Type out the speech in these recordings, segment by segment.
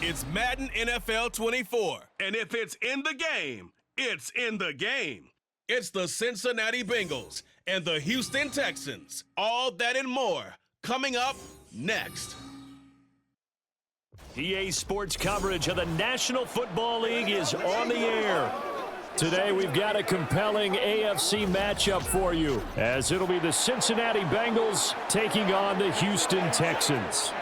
It's Madden NFL 24. And if it's in the game, it's in the game. It's the Cincinnati Bengals and the Houston Texans. All that and more coming up next. EA Sports coverage of the National Football League is on the air. Today we've got a compelling AFC matchup for you, as it'll be the Cincinnati Bengals taking on the Houston Texans.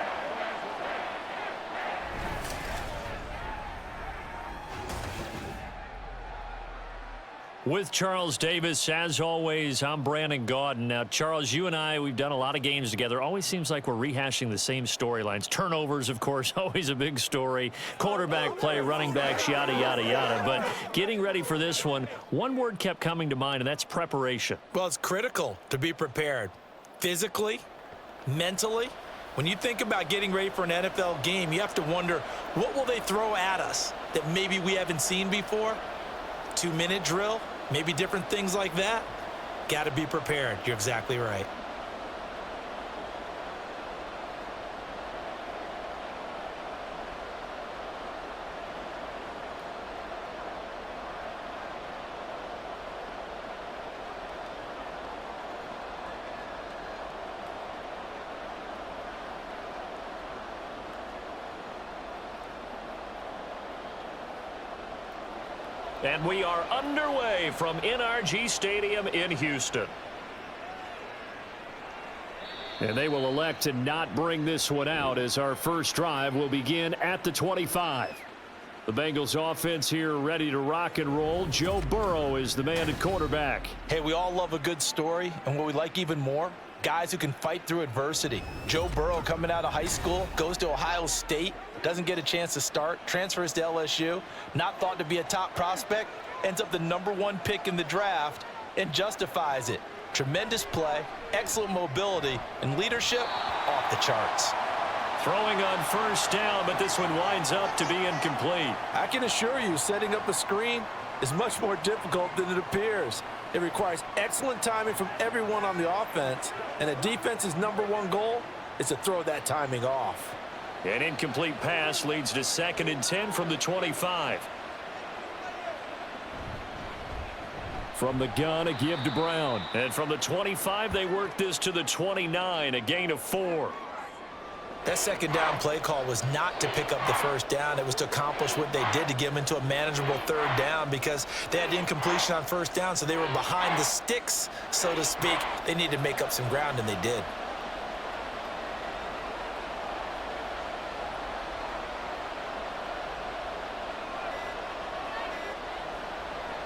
With Charles Davis, as always, I'm Brandon Gaudin. Now, Charles, you and I, we've done a lot of games together. Always seems like we're rehashing the same storylines. Turnovers, of course, always a big story. Quarterback play, running backs, yada, yada, yada. But getting ready for this one word kept coming to mind, and that's preparation. Well, it's critical to be prepared. Physically, mentally. When you think about getting ready for an NFL game, you have to wonder, what will they throw at us that maybe we haven't seen before? 2-minute drill? Maybe different things like that. Got to be prepared. You're exactly right. And we are underway from NRG Stadium in Houston. And they will elect to not bring this one out, as our first drive will begin at the 25. The Bengals offense here ready to rock and roll. Joe Burrow is the man at quarterback. Hey, we all love a good story, and what we like even more, guys who can fight through adversity. Joe Burrow coming out of high school, goes to Ohio State, doesn't get a chance to start, transfers to LSU, not thought to be a top prospect, ends up the #1 pick in the draft, and justifies it. Tremendous play, excellent mobility, and leadership off the charts. Throwing on first down, but this one winds up to be incomplete. I can assure you, setting up a screen is much more difficult than it appears. It requires excellent timing from everyone on the offense, and a defense's #1 goal is to throw that timing off. An incomplete pass leads to 2nd and 10 from the 25. From the gun, a give to Brown. And from the 25, they work this to the 29, a gain of 4. That second down play call was not to pick up the first down. It was to accomplish what they did, to get them into a manageable 3rd down, because they had incompletion on first down, so they were behind the sticks, so to speak. They needed to make up some ground, and they did.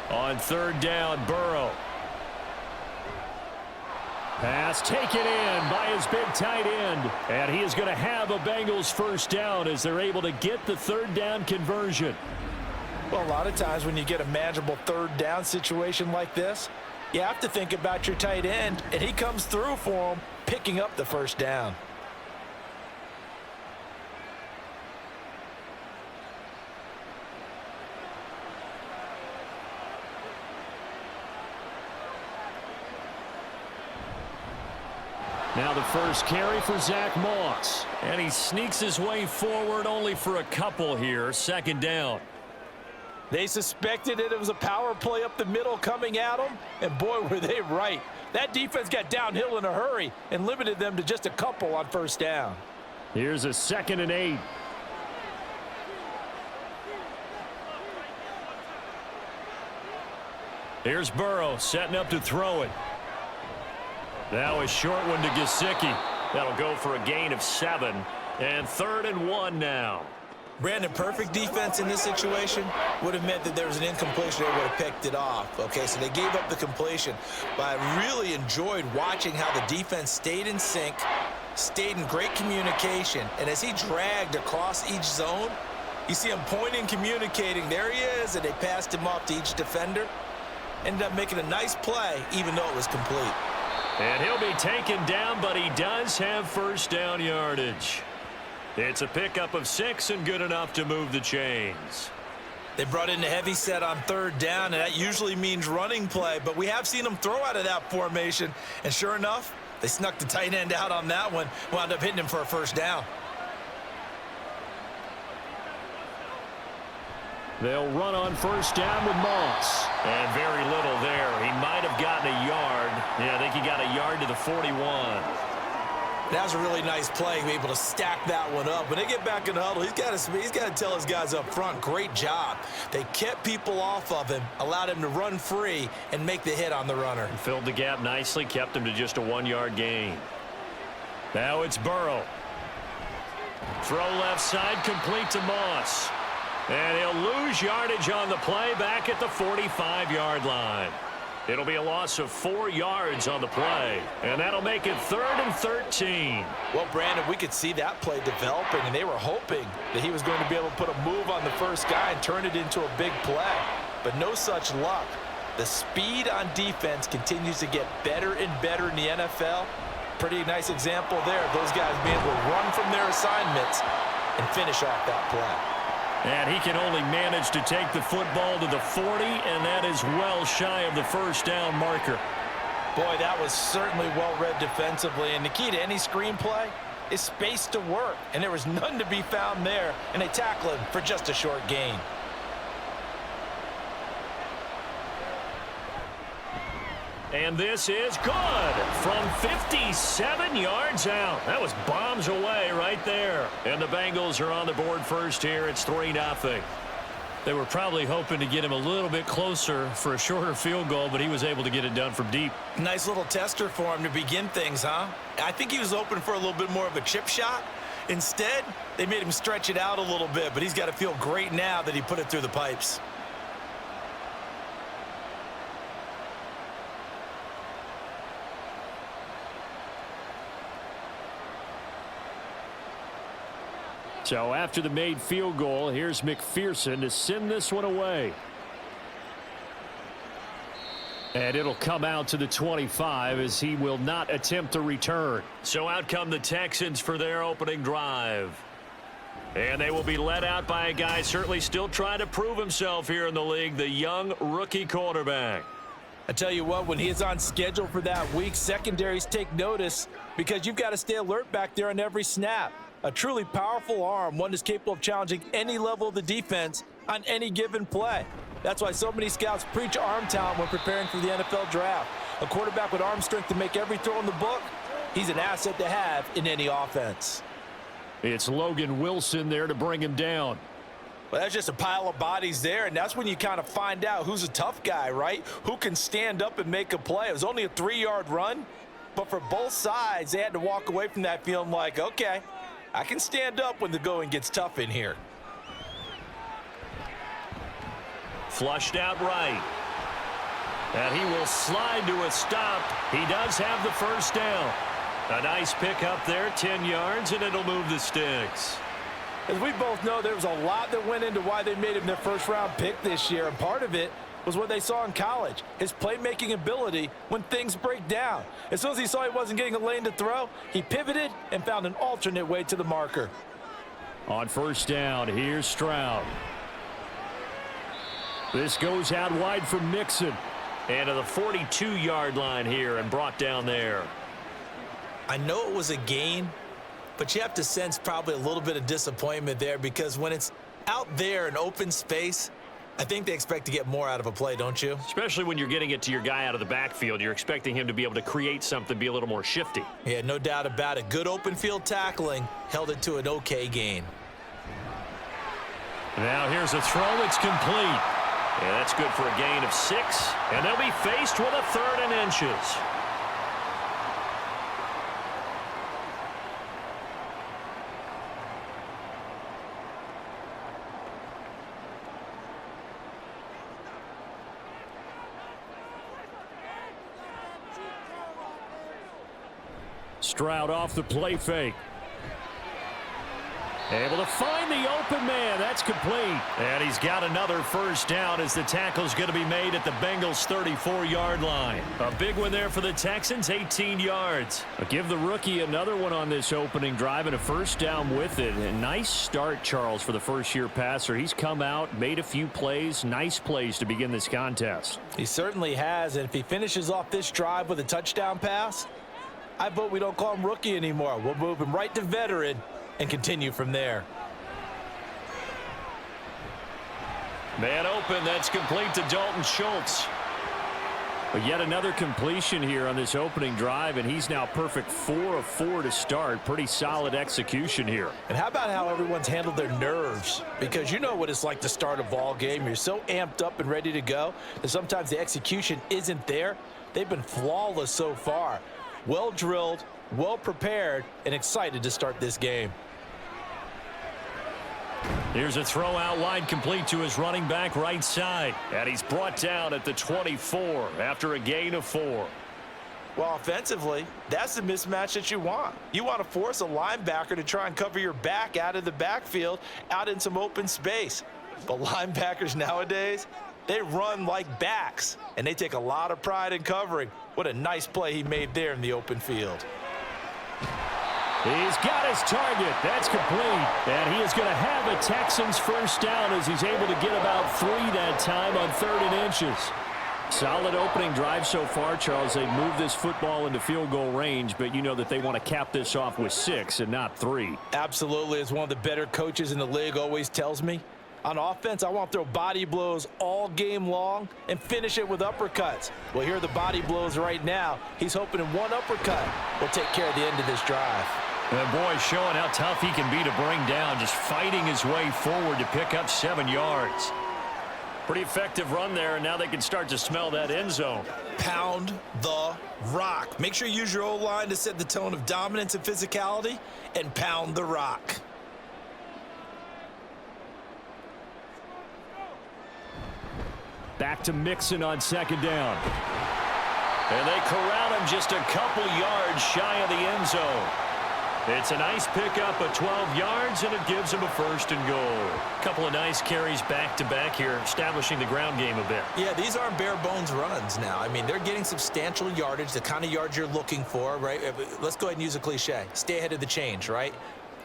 On 3rd down, Burrow. Pass taken in by his big tight end. And he is going to have a Bengals first down as they're able to get the 3rd down conversion. Well, a lot of times when you get a manageable 3rd down situation like this, you have to think about your tight end, and he comes through for him, picking up the first down. Now the first carry for Zach Moss. And he sneaks his way forward only for a couple here. 2nd down. They suspected it was a power play up the middle coming at them, and boy, were they right. That defense got downhill in a hurry and limited them to just a couple on first down. Here's a 2nd and 8. Here's Burrow setting up to throw it. Now a short one to Gesicki. That'll go for a gain of 7. And 3rd and 1 now. Brandon, perfect defense in this situation would have meant that there was an incompletion. They would have picked it off. Okay, so they gave up the completion. But I really enjoyed watching how the defense stayed in sync, stayed in great communication. And as he dragged across each zone, you see him pointing, communicating. There he is, and they passed him off to each defender. Ended up making a nice play, even though it was complete. And he'll be taken down, but he does have first down yardage. It's a pickup of 6 and good enough to move the chains. They brought in a heavy set on 3rd down, and that usually means running play, but we have seen them throw out of that formation, and sure enough, they snuck the tight end out on that one, wound up hitting him for a first down. They'll run on first down with Moss. And very little there. He might have gotten a yard. Yeah, I think he got a yard to the 41. That was a really nice play, be able to stack that one up. When they get back in the huddle, he's got to tell his guys up front, great job. They kept people off of him, allowed him to run free and make the hit on the runner. Filled the gap nicely, kept him to just a 1-yard gain. Now it's Burrow. Throw left side, complete to Moss. And he'll lose yardage on the play back at the 45-yard line. It'll be a loss of 4 yards on the play, and that'll make it 3rd and 13. Well, Brandon, we could see that play developing, and they were hoping that he was going to be able to put a move on the first guy and turn it into a big play. But no such luck. The speed on defense continues to get better and better in the NFL. Pretty nice example there of those guys being able to run from their assignments and finish off that play. And he can only manage to take the football to the 40, and that is well shy of the first down marker. Boy, that was certainly well-read defensively, and the key to any screenplay is space to work, and there was none to be found there, and they tackle him for just a short gain. And this is good from 57 yards out. That was bombs away right there. And the Bengals are on the board first here. It's 3-0. They were probably hoping to get him a little bit closer for a shorter field goal, but he was able to get it done from deep. Nice little tester for him to begin things, huh? I think he was hoping for a little bit more of a chip shot. Instead, they made him stretch it out a little bit, but he's got to feel great now that he put it through the pipes. So after the made field goal, here's McPherson to send this one away. And it'll come out to the 25 as he will not attempt to return. So out come the Texans for their opening drive. And they will be led out by a guy certainly still trying to prove himself here in the league, the young rookie quarterback. I tell you what, when he is on schedule for that week, secondaries take notice because you've got to stay alert back there on every snap. A truly powerful arm, one that's capable of challenging any level of the defense on any given play. That's why so many scouts preach arm talent when preparing for the NFL draft. A quarterback with arm strength to make every throw in the book, he's an asset to have in any offense. It's Logan Wilson there to bring him down. Well, that's just a pile of bodies there, and that's when you kind of find out who's a tough guy, right? Who can stand up and make a play. It was only a 3-yard run, but for both sides, they had to walk away from that feeling like, okay, I can stand up when the going gets tough in here. Flushed out right. And he will slide to a stop. He does have the first down. A nice pick up there, 10 yards, and it'll move the sticks. As we both know, there was a lot that went into why they made him their first-round pick this year, and part of it was what they saw in college, his playmaking ability when things break down. As soon as he saw he wasn't getting a lane to throw, he pivoted and found an alternate way to the marker. On first down, here's Stroud. This goes out wide for Mixon. And to the 42-yard line here and brought down there. I know it was a gain, but you have to sense probably a little bit of disappointment there because when it's out there in open space, I think they expect to get more out of a play, don't you? Especially when you're getting it to your guy out of the backfield. You're expecting him to be able to create something, be a little more shifty. Yeah, no doubt about it. Good open field tackling held it to an okay gain. Now here's a throw. It's complete. Yeah, that's good for a gain of 6. And they'll be faced with a 3rd and inches. Stroud off the play fake. Able to find the open man. That's complete. And he's got another first down as the tackle's going to be made at the Bengals' 34-yard line. A big one there for the Texans, 18 yards. But give the rookie another one on this opening drive and a first down with it. A nice start, Charles, for the first-year passer. He's come out, made a few plays, nice plays to begin this contest. He certainly has, and if he finishes off this drive with a touchdown pass, I vote we don't call him rookie anymore. We'll move him right to veteran and continue from there. Man open, that's complete to Dalton Schultz. But yet another completion here on this opening drive, and he's now perfect 4 of 4 to start. Pretty solid execution here. And how about how everyone's handled their nerves? Because you know what it's like to start a ball game. You're so amped up and ready to go that sometimes the execution isn't there. They've been flawless so far. Well drilled, well prepared, and excited to start this game. Here's a throw out wide, complete to his running back right side. And he's brought down at the 24 after a gain of 4. Well, offensively, that's the mismatch that you want. You want to force a linebacker to try and cover your back out of the backfield, out in some open space. But linebackers nowadays, they run like backs, and they take a lot of pride in covering. What a nice play he made there in the open field. He's got his target. That's complete. And he is going to have a Texans first down as he's able to get about 3 that time on 3rd and inches. Solid opening drive so far, Charles. They've moved this football into field goal range, but you know that they want to cap this off with 6 and not 3. Absolutely. As one of the better coaches in the league always tells me, on offense, I want to throw body blows all game long and finish it with uppercuts. Well, here are the body blows right now. He's hoping in one uppercut will take care of the end of this drive. And boy, showing how tough he can be to bring down, just fighting his way forward to pick up 7 yards. Pretty effective run there, and now they can start to smell that end zone. Pound the rock. Make sure you use your O-line to set the tone of dominance and physicality, and pound the rock. Back to Mixon on 2nd down. And they corral him just a couple yards shy of the end zone. It's a nice pickup of 12 yards, and it gives him a 1st and goal. A couple of nice carries back-to-back here, establishing the ground game a bit. Yeah, these aren't bare-bones runs now. I mean, they're getting substantial yardage, the kind of yards you're looking for, right? Let's go ahead and use a cliche. Stay ahead of the change, right?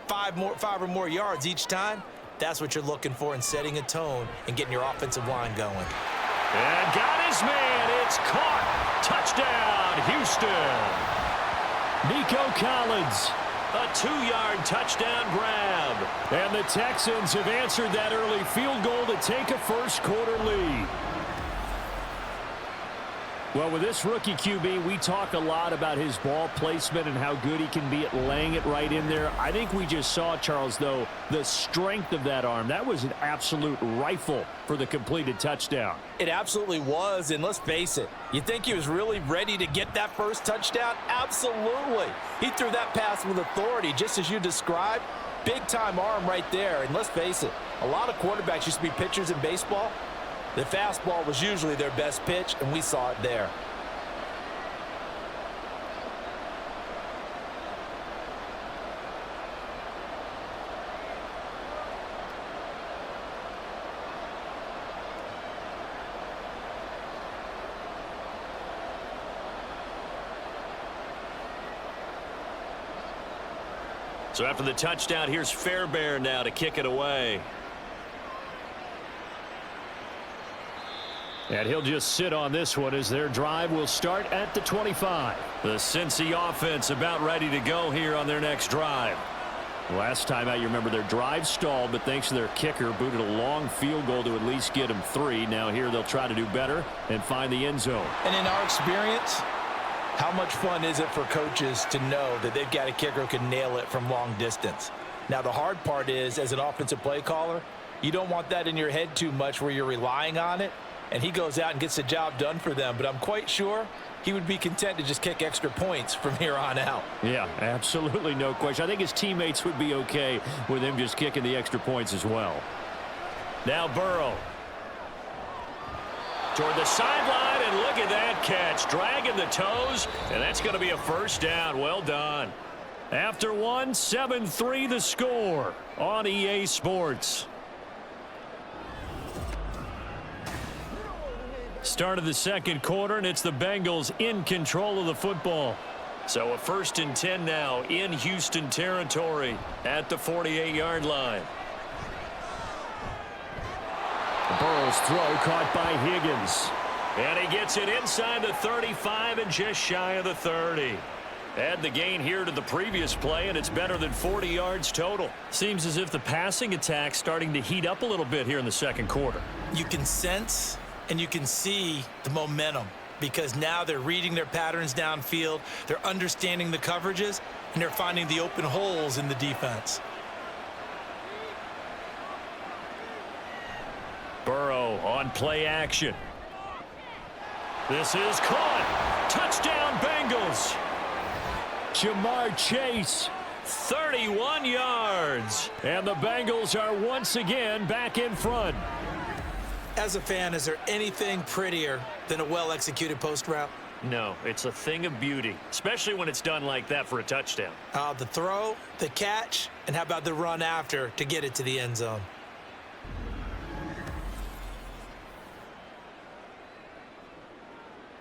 5 or more yards each time, that's what you're looking for in setting a tone and getting your offensive line going. And got his man. It's caught. Touchdown, Houston. Nico Collins. A 2-yard touchdown grab. And the Texans have answered that early field goal to take a first-quarter lead. Well, with this rookie QB, we talk a lot about his ball placement and how good he can be at laying it right in there. I think we just saw, Charles, though, the strength of that arm. That was an absolute rifle for the completed touchdown. It absolutely was, and let's face it, you think he was really ready to get that first touchdown? Absolutely. He threw that pass with authority, just as you described. Big-time arm right there, and let's face it, a lot of quarterbacks used to be pitchers in baseball. The fastball was usually their best pitch, and we saw it there. So after the touchdown, here's Fairbairn now to kick it away. And he'll just sit on this one as their drive will start at the 25. The Cincy offense about ready to go here on their next drive. Last time out, you remember their drive stalled, but thanks to their kicker, booted a long field goal to at least get them 3. Now here they'll try to do better and find the end zone. And in our experience, how much fun is it for coaches to know that they've got a kicker who can nail it from long distance? Now, the hard part is, as an offensive play caller, you don't want that in your head too much where you're relying on it. And he goes out and gets the job done for them. But I'm quite sure he would be content to just kick extra points from here on out. Yeah, absolutely no question. I think his teammates would be okay with him just kicking the extra points as well. Now Burrow. Toward the sideline, and look at that catch. Dragging the toes, and that's going to be a first down. Well done. After one, 7-3 the score on EA Sports. Start of the second quarter, and it's the Bengals in control of the football. So a 1st and 10 now in Houston territory at the 48-yard line. Burrow's throw caught by Higgins. And he gets it inside the 35 and just shy of the 30. Add the gain here to the previous play, and it's better than 40 yards total. Seems as if the passing attack's starting to heat up a little bit here in the second quarter. You can sense and you can see the momentum because now they're reading their patterns downfield, they're understanding the coverages, and they're finding the open holes in the defense. Burrow on play action. This is caught. Touchdown, Bengals. Jamar Chase, 31 yards. And the Bengals are once again back in front. As a fan, is there anything prettier than a well-executed post route? No, it's a thing of beauty, especially when it's done like that for a touchdown. The throw, the catch, and how about the run after to get it to the end zone?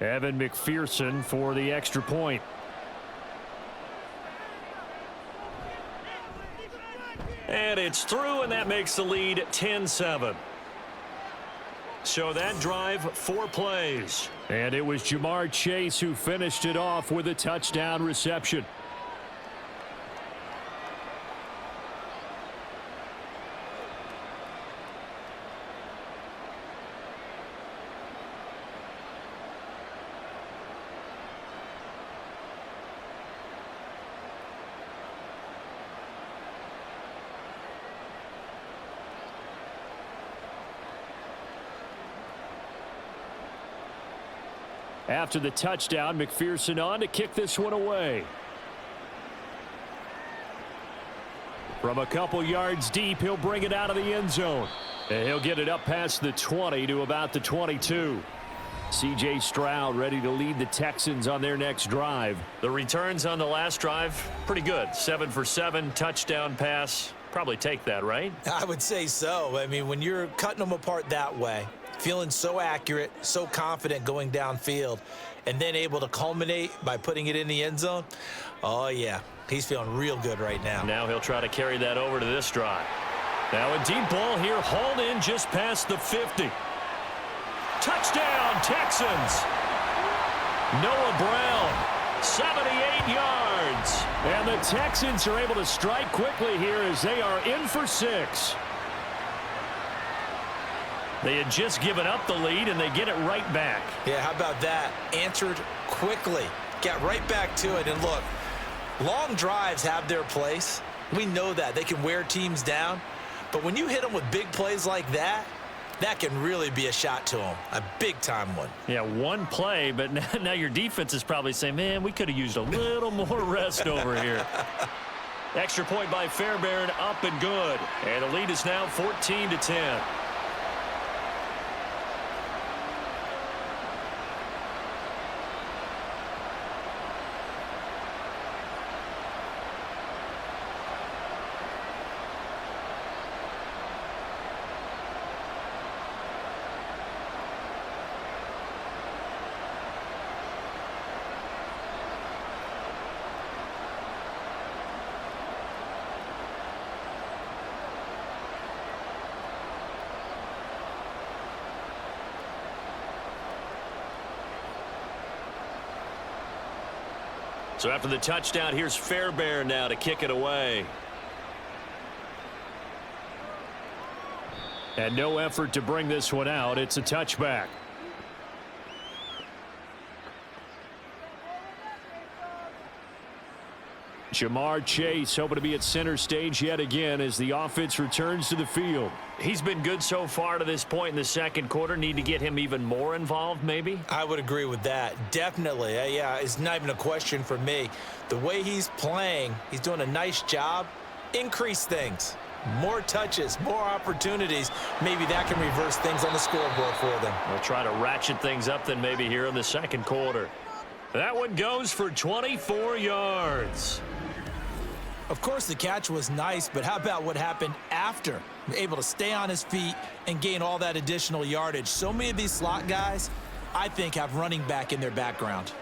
Evan McPherson for the extra point. And it's through, and that makes the lead 10-7. So that drive, 4 plays. And it was Jamar Chase who finished it off with a touchdown reception. After the touchdown, McPherson on to kick this one away. From a couple yards deep, he'll bring it out of the end zone. And he'll get it up past the 20 to about the 22. C.J. Stroud ready to lead the Texans on their next drive. The returns on the last drive, pretty good. 7 for 7, touchdown pass. Probably take that, right? I would say so. I mean, when you're cutting them apart that way, feeling so accurate, so confident going downfield, and then able to culminate by putting it in the end zone, oh, yeah, he's feeling real good right now. Now he'll try to carry that over to this drive. Now a deep ball here, hauled in just past the 50. Touchdown, Texans! Noah Brown, 78 yards. And the Texans are able to strike quickly here as they are in for 6. They had just given up the lead, and they get it right back. Yeah, how about that? Answered quickly. Got right back to it. And look, long drives have their place. We know that. They can wear teams down. But when you hit them with big plays like that, that can really be a shot to them. A big-time one. Yeah, one play, but now your defense is probably saying, man, we could have used a little more rest over here. Extra point by Fairbairn, up and good. And the lead is now 14-10. So after the touchdown, here's Fairbairn now to kick it away. And no effort to bring this one out. It's a touchback. Jamar Chase hoping to be at center stage yet again as the offense returns to the field. He's been good so far to this point in the second quarter. Need to get him even more involved, maybe? I would agree with that. Definitely. Yeah, it's not even a question for me. The way he's playing, he's doing a nice job. Increase things. More touches, more opportunities. Maybe that can reverse things on the scoreboard for them. We'll try to ratchet things up then maybe here in the second quarter. That one goes for 24 yards. Of course, the catch was nice, but how about what happened after? Able to stay on his feet and gain all that additional yardage. So many of these slot guys, I think, have running back in their background.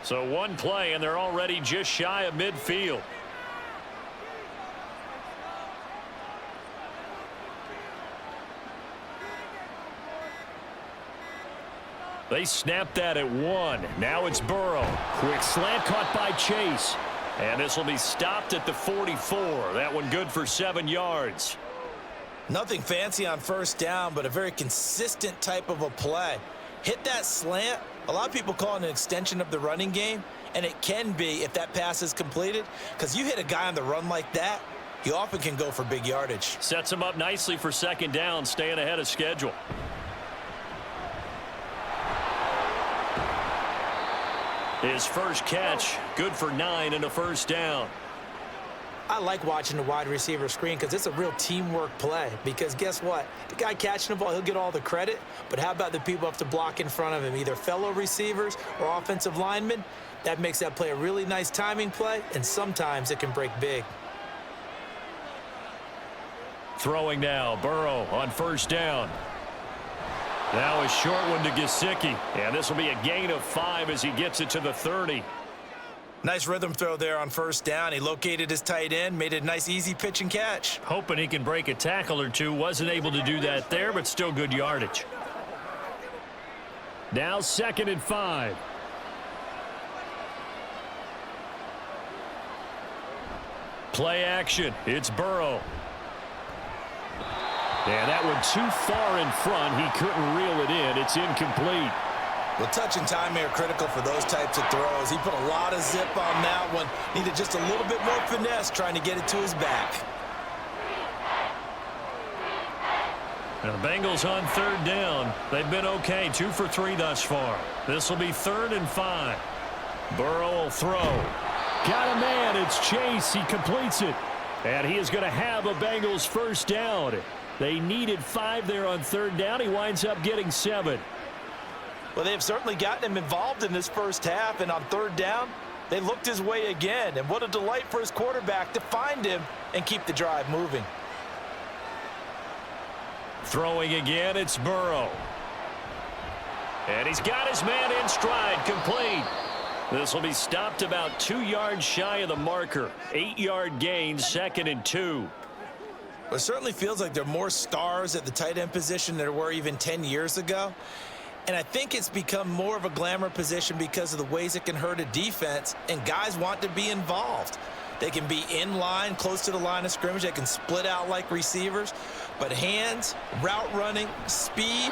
So one play, and they're already just shy of midfield. They snapped that at 1. Now it's Burrow. Quick slant caught by Chase. And this will be stopped at the 44. That one good for 7 yards. Nothing fancy on first down, but a very consistent type of a play. Hit that slant. A lot of people call it an extension of the running game, and it can be if that pass is completed, because you hit a guy on the run like that, you often can go for big yardage. Sets him up nicely for second down, staying ahead of schedule. His first catch, good for 9 and a first down. I like watching the wide receiver screen because it's a real teamwork play. Because guess what? The guy catching the ball, he'll get all the credit. But how about the people who have to block in front of him, either fellow receivers or offensive linemen? That makes that play a really nice timing play, and sometimes it can break big. Throwing now, Burrow on first down. Now a short one to Gesicki. And this will be a gain of 5 as he gets it to the 30. Nice rhythm throw there on first down. He located his tight end, made a nice easy pitch and catch. Hoping he can break a tackle or two. Wasn't able to do that there, but still good yardage. Now 2nd and 5. Play action. It's Burrow. And that one too far in front. He couldn't reel it in. It's incomplete. Well, touch and timing are critical for those types of throws. He put a lot of zip on that one. Needed just a little bit more finesse trying to get it to his back. Now the Bengals on third down. They've been okay. 2 for 3 thus far. This will be 3rd and 5. Burrow will throw. Got a man. It's Chase. He completes it. And he is going to have a Bengals first down. They needed 5 there on third down. He winds up getting 7. Well, they've certainly gotten him involved in this first half, and on third down, they looked his way again. And what a delight for his quarterback to find him and keep the drive moving. Throwing again, it's Burrow. And he's got his man in stride, complete. This will be stopped about 2 yards shy of the marker. 8-yard gain, 2nd and 2. Well, it certainly feels like there are more stars at the tight end position than there were even 10 years ago. And I think it's become more of a glamour position because of the ways it can hurt a defense, and guys want to be involved. They can be in line, close to the line of scrimmage. They can split out like receivers. But hands, route running, speed,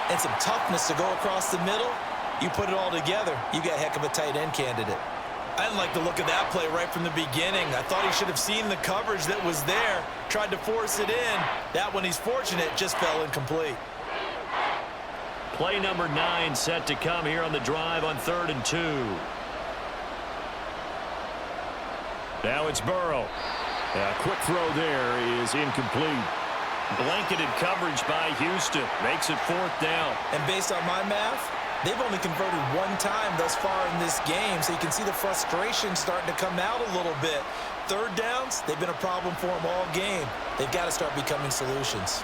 and some toughness to go across the middle, you put it all together, you got a heck of a tight end candidate. I didn't like the look of that play right from the beginning. I thought he should have seen the coverage that was there, tried to force it in. That one, he's fortunate, just fell incomplete. Play number 9 set to come here on the drive on 3rd and 2. Now it's Burrow. A quick throw there is incomplete. Blanketed coverage by Houston. Makes it 4th down. And based on my math, they've only converted 1 time thus far in this game, so you can see the frustration starting to come out a little bit. Third downs, they've been a problem for them all game. They've got to start becoming solutions.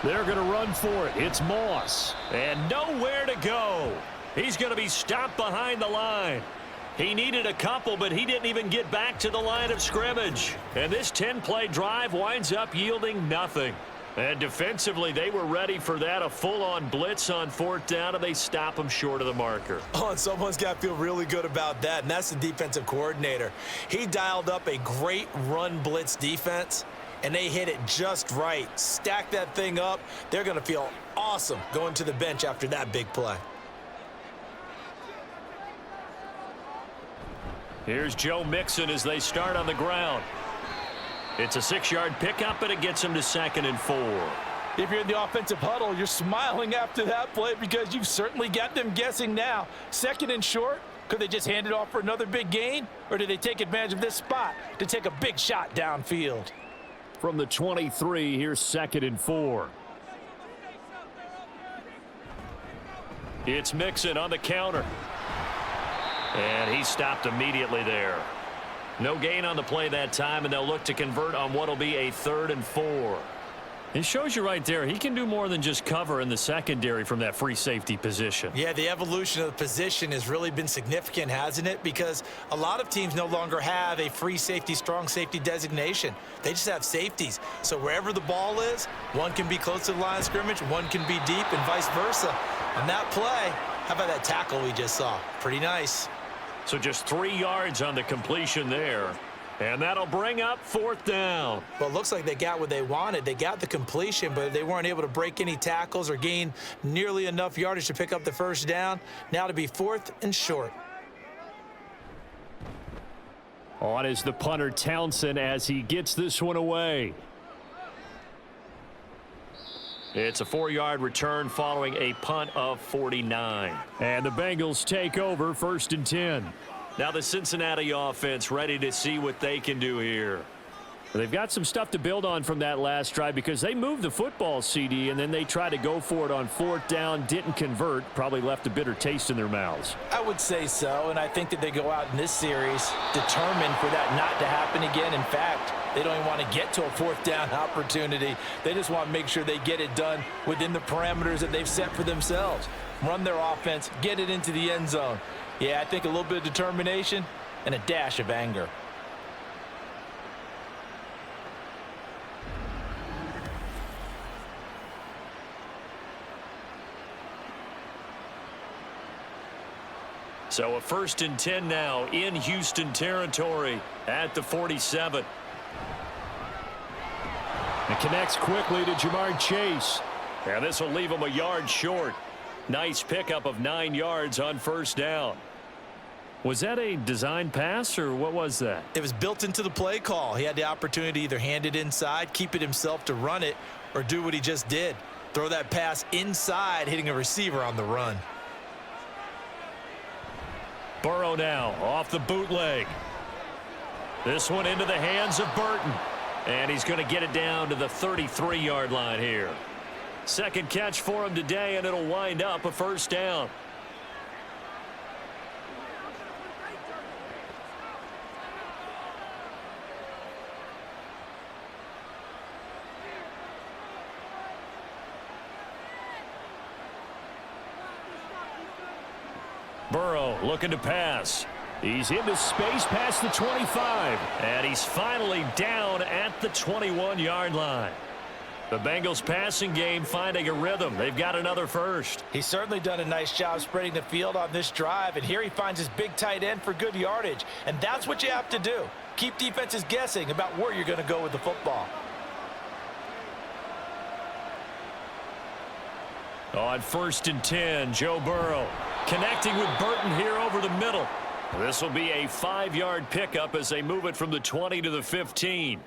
They're going to run for it. It's Moss. And nowhere to go. He's going to be stopped behind the line. He needed a couple, but he didn't even get back to the line of scrimmage. And this 10-play drive winds up yielding nothing. And defensively, they were ready for that, a full-on blitz on 4th down, and they stop him short of the marker. Oh, and someone's got to feel really good about that, and that's the defensive coordinator. He dialed up a great run blitz defense, and they hit it just right. Stack that thing up. They're going to feel awesome going to the bench after that big play. Here's Joe Mixon as they start on the ground. It's a 6-yard pickup, and it gets him to 2nd and 4. If you're in the offensive huddle, you're smiling after that play because you've certainly got them guessing now. 2nd and short, could they just hand it off for another big gain? Or do they take advantage of this spot to take a big shot downfield? From the 23, here's 2nd and 4. It's Mixon on the counter. And he stopped immediately there. No gain on the play that time, and they'll look to convert on what will be a 3rd and 4. It shows you right there, he can do more than just cover in the secondary from that free safety position. Yeah, the evolution of the position has really been significant, hasn't it? Because a lot of teams no longer have a free safety, strong safety designation. They just have safeties. So wherever the ball is, one can be close to the line of scrimmage, one can be deep, and vice versa. On that play, how about that tackle we just saw? Pretty nice. So just 3 yards on the completion there. And that'll bring up 4th down. Well, it looks like they got what they wanted. They got the completion, but they weren't able to break any tackles or gain nearly enough yardage to pick up the first down. Now to be 4th and short. On is the punter Townsend as he gets this one away. It's a 4-yard return following a punt of 49. And the Bengals take over 1st and 10. Now the Cincinnati offense ready to see what they can do here. They've got some stuff to build on from that last drive because they moved the football, CD, and then they tried to go for it on 4th down, didn't convert, probably left a bitter taste in their mouths. I would say so, and I think that they go out in this series determined for that not to happen again. In fact, they don't even want to get to a 4th down opportunity. They just want to make sure they get it done within the parameters that they've set for themselves. Run their offense, get it into the end zone. Yeah, I think a little bit of determination and a dash of anger. So a 1st and 10 now in Houston territory at the 47. It connects quickly to Jamar Chase. And this will leave him a yard short. Nice pickup of 9 yards on 1st down. Was that a design pass, or what was that? It was built into the play call. He had the opportunity to either hand it inside, keep it himself to run it, or do what he just did. Throw that pass inside, hitting a receiver on the run. Burrow now off the bootleg. This one into the hands of Burton. And he's going to get it down to the 33-yard line here. Second catch for him today, and it'll wind up a 1st down. Burrow looking to pass. He's into space past the 25. And he's finally down at the 21-yard line. The Bengals passing game finding a rhythm. They've got another first. He's certainly done a nice job spreading the field on this drive, and here he finds his big tight end for good yardage. And that's what you have to do. Keep defenses guessing about where you're going to go with the football. On 1st and 10, Joe Burrow connecting with Burton here over the middle. This will be a 5-yard pickup as they move it from the 20 to the 15.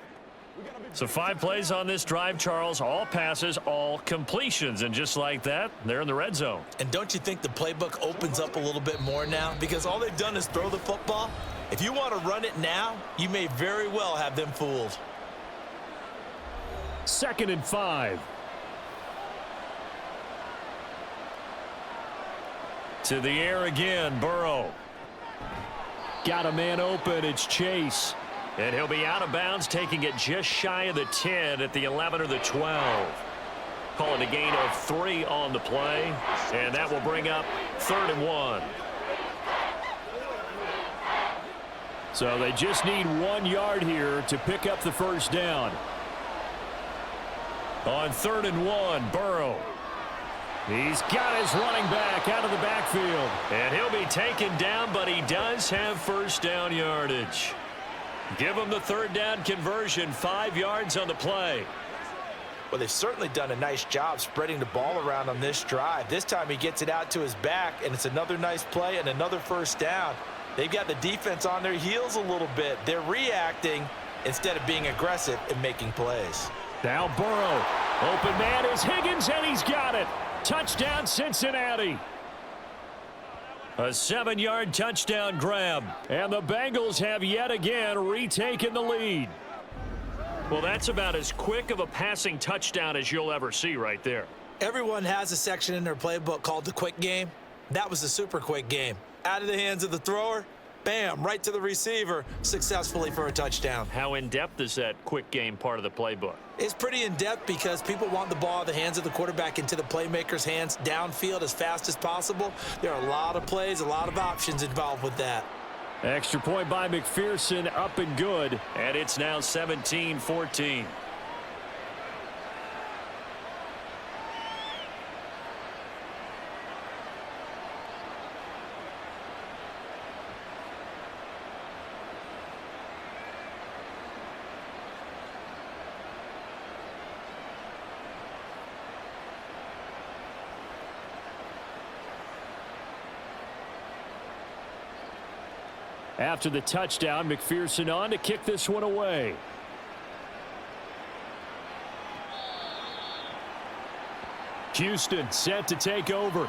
So 5 plays on this drive, Charles. All passes, all completions. And just like that, they're in the red zone. And don't you think the playbook opens up a little bit more now? Because all they've done is throw the football. If you want to run it now, you may very well have them fooled. 2nd and 5. To the air again, Burrow. Got a man open, it's Chase. And he'll be out of bounds, taking it just shy of the 10 at the 11 or the 12. Call it a gain of 3 on the play. And that will bring up 3rd and 1. So they just need 1 yard here to pick up the 1st down. On 3rd and 1, Burrow. He's got his running back out of the backfield. And he'll be taken down, but he does have 1st down yardage. Give him the 3rd down conversion, 5 yards on the play. Well, they've certainly done a nice job spreading the ball around on this drive. This time he gets it out to his back, and it's another nice play and another 1st down. They've got the defense on their heels a little bit. They're reacting instead of being aggressive and making plays. Now Burrow. Open man is Higgins, and he's got it. Touchdown, Cincinnati. A 7-yard touchdown grab. And the Bengals have yet again retaken the lead. Well, that's about as quick of a passing touchdown as you'll ever see right there. Everyone has a section in their playbook called the quick game. That was the super quick game. Out of the hands of the thrower, Bam, right to the receiver, successfully for a touchdown. How in-depth is that quick game part of the playbook? It's pretty in-depth because people want the ball in the hands of the quarterback into the playmaker's hands downfield as fast as possible. There are a lot of plays, a lot of options involved with that. Extra point by McPherson, up and good, and it's now 17-14. After the touchdown, McPherson on to kick this one away. Houston set to take over.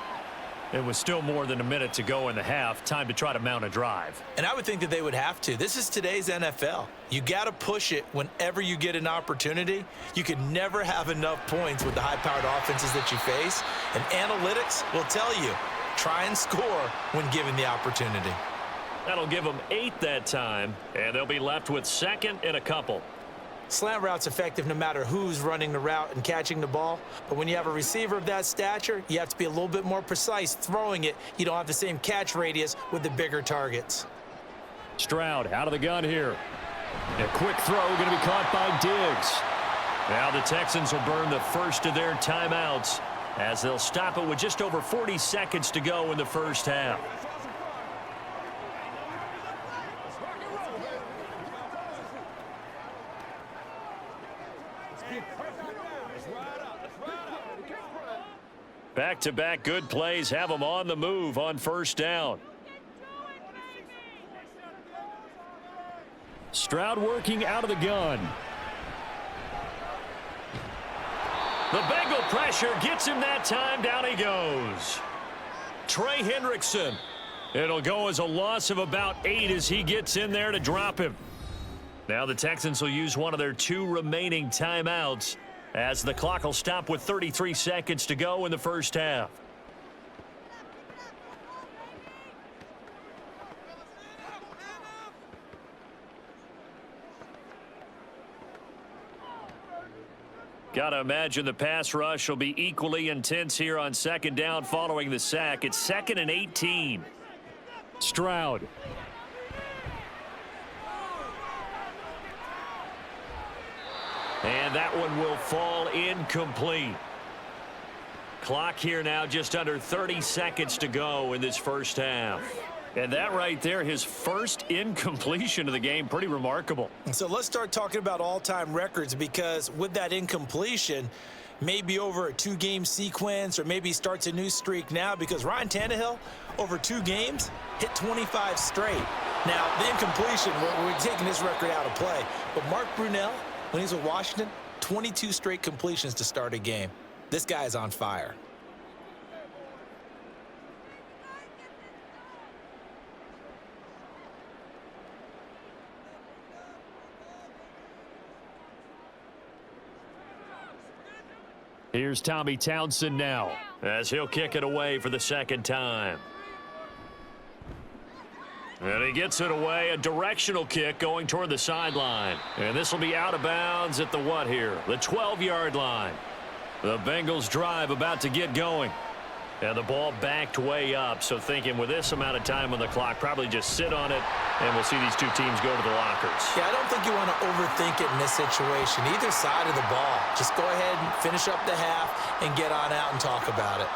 It was still more than a minute to go in the half. Time to try to mount a drive. And I would think that they would have to. This is today's NFL. You got to push it whenever you get an opportunity. You can never have enough points with the high-powered offenses that you face. And analytics will tell you, try and score when given the opportunity. That'll give them 8 that time, and they'll be left with second and a couple. Slant route's effective no matter who's running the route and catching the ball. But when you have a receiver of that stature, you have to be a little bit more precise throwing it. You don't have the same catch radius with the bigger targets. Stroud out of the gun here. A quick throw going to be caught by Diggs. Now the Texans will burn the first of their timeouts as they'll stop it with just over 40 seconds to go in the first half. Back-to-back good plays have them on the move on first down. Stroud working out of the gun. The Bengal pressure gets him that time. Down he goes. Trey Hendrickson. It'll go as a loss of about 8 as he gets in there to drop him. Now the Texans will use one of their 2 remaining timeouts as the clock will stop with 33 seconds to go in the first half. Got to imagine the pass rush will be equally intense here on second down following the sack. It's 2nd and 18. Stroud. And that one will fall incomplete. Clock here now just under 30 seconds to go in this first half. And that right there, his first incompletion of the game, pretty remarkable. So let's start talking about all-time records, because with that incompletion, maybe over a 2-game sequence, or maybe starts a new streak now, because Ryan Tannehill, over 2 games, hit 25 straight. Now, the incompletion, we're taking this record out of play. But Mark Brunell, when he's with Washington, 22 straight completions to start a game. This guy is on fire. Here's Tommy Townsend now as he'll kick it away for the second time. And he gets it away, a directional kick going toward the sideline. And this will be out of bounds at the what here? The 12-yard line. The Bengals drive about to get going. And the ball backed way up, so thinking with this amount of time on the clock, probably just sit on it, and we'll see these 2 teams go to the lockers. Yeah, I don't think you want to overthink it in this situation, either side of the ball. Just go ahead and finish up the half and get on out and talk about it.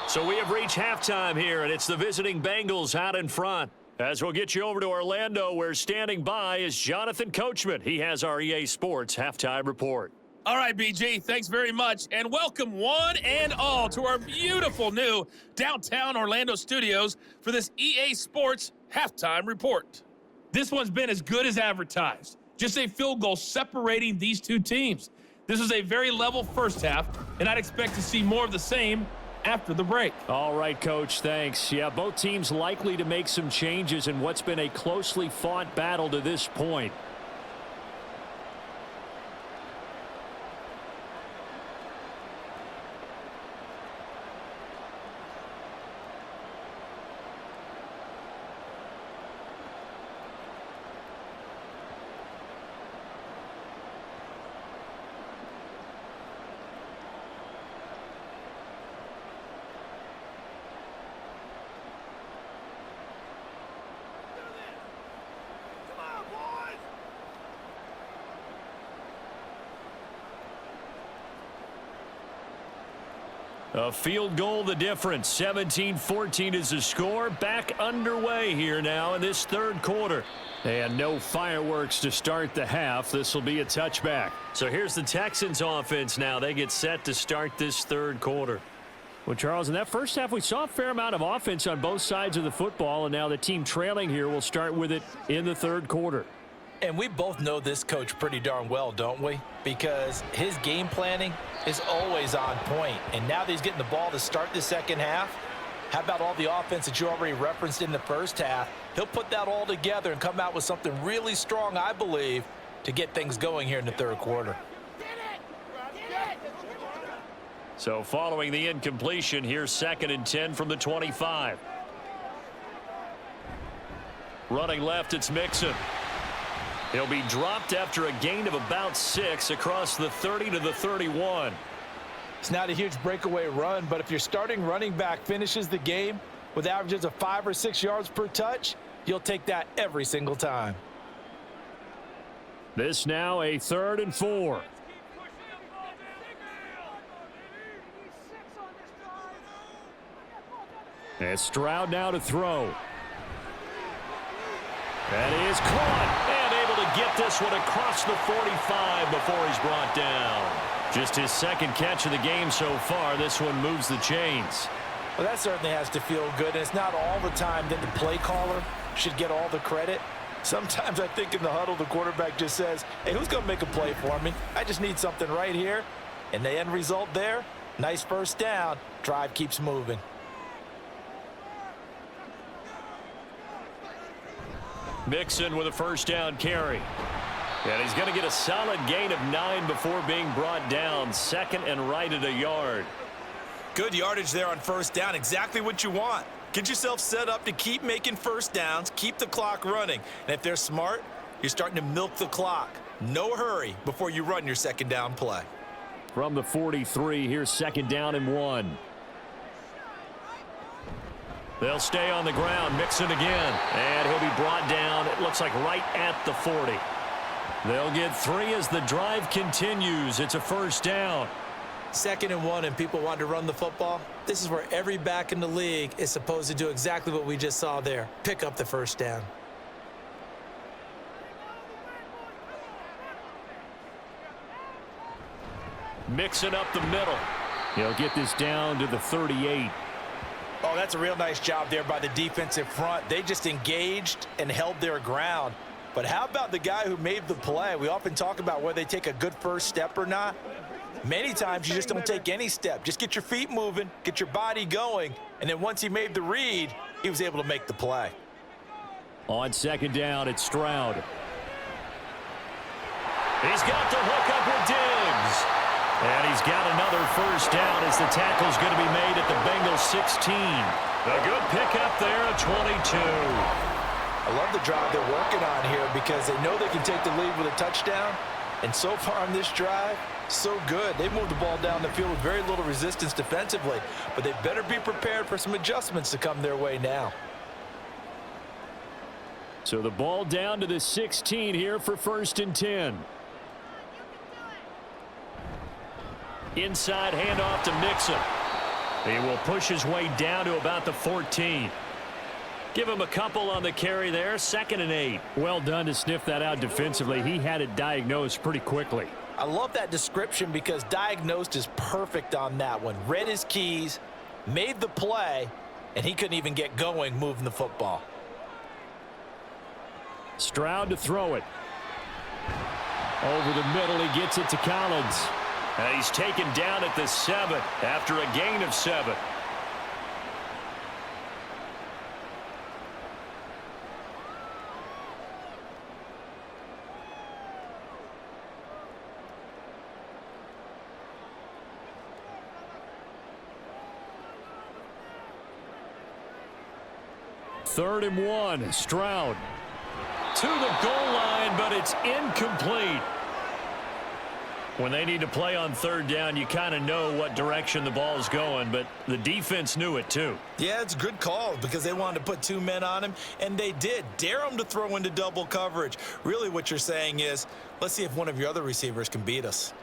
So we have reached halftime here, and it's the visiting Bengals out in front. As we'll get you over to Orlando, where standing by is Jonathan Coachman. He has our EA Sports halftime report. All right, BG, thanks very much, and welcome one and all to our beautiful new downtown Orlando studios for this EA Sports halftime report. This one's been as good as advertised. Just a field goal separating these 2 teams. This was a very level first half, and I'd expect to see more of the same after the break. All right, Coach, thanks. Yeah, both teams likely to make some changes in what's been a closely fought battle to this point. A field goal the difference. 17-14 is the score. Back underway here now in this third quarter. And no fireworks to start the half. This will be a touchback. So here's the Texans offense now. They get set to start this third quarter. Well, Charles, in that first half, we saw a fair amount of offense on both sides of the football, and now the team trailing here will start with it in the third quarter. And we both know this coach pretty darn well, don't we? Because his game planning is always on point. And now that he's getting the ball to start the second half, how about all the offense that you already referenced in the first half? He'll put that all together and come out with something really strong, I believe, to get things going here in the third quarter. So following the incompletion, here's 2nd and 10 from the 25. Running left, it's Mixon. He'll be dropped after a gain of about 6 across the 30 to the 31. It's not a huge breakaway run, but if your starting running back finishes the game with averages of 5 or 6 yards per touch, you'll take that every single time. This now a 3rd and 4. And Stroud now to throw. That is caught and able to get this one across the 45 before he's brought down. Just his 2nd catch of the game so far. This one moves the chains. Well, that certainly has to feel good, and it's not all the time that the play caller should get all the credit. Sometimes I think in the huddle, the quarterback just says, hey, who's going to make a play for me? I just need something right here. And the end result there, nice first down. Drive keeps moving. Mixon with a first down carry. And he's going to get a solid gain of 9 before being brought down. 2nd and right at a yard. Good yardage there on first down. Exactly what you want. Get yourself set up to keep making first downs, keep the clock running. And if they're smart, you're starting to milk the clock. No hurry before you run your 2nd down play. From the 43, here's 2nd down and 1. They'll stay on the ground. Mixon again. And he'll be brought down, it looks like right at the 40. They'll get 3 as the drive continues. It's a first down. 2nd and 1, and people want to run the football. This is where every back in the league is supposed to do exactly what we just saw there. Pick up the first down. Mixing up the middle. He'll get this down to the 38. Oh, that's a real nice job there by the defensive front. They just engaged and held their ground. But how about the guy who made the play? We often talk about whether they take a good first step or not. Many times you just don't take any step. Just get your feet moving, get your body going, and then once he made the read, he was able to make the play. On 2nd down, it's Stroud. He's got the hook up with Diggs. And he's got another first down as the tackle's going to be made at the Bengals 16. A good pickup there at 22. I love the drive they're working on here because they know they can take the lead with a touchdown. And so far on this drive, so good. They moved the ball down the field with very little resistance defensively. But they better be prepared for some adjustments to come their way now. So the ball down to the 16 here for 1st and 10. Inside handoff to Mixon. He will push his way down to about the 14. Give him a couple on the carry there. 2nd and 8. Well done to sniff that out defensively. He had it diagnosed pretty quickly. I love that description because diagnosed is perfect on that one. Read his keys, made the play, and he couldn't even get going moving the football. Stroud to throw it. Over the middle, he gets it to Collins. And he's taken down at the 7 after a gain of 7. Third and 1, Stroud to the goal line, but it's incomplete. When they need to play on 3rd down, you kind of know what direction the ball is going, but the defense knew it too. Yeah, it's a good call because they wanted to put 2 men on him, and they did. Dare him to throw into double coverage. Really what you're saying is, let's see if one of your other receivers can beat us.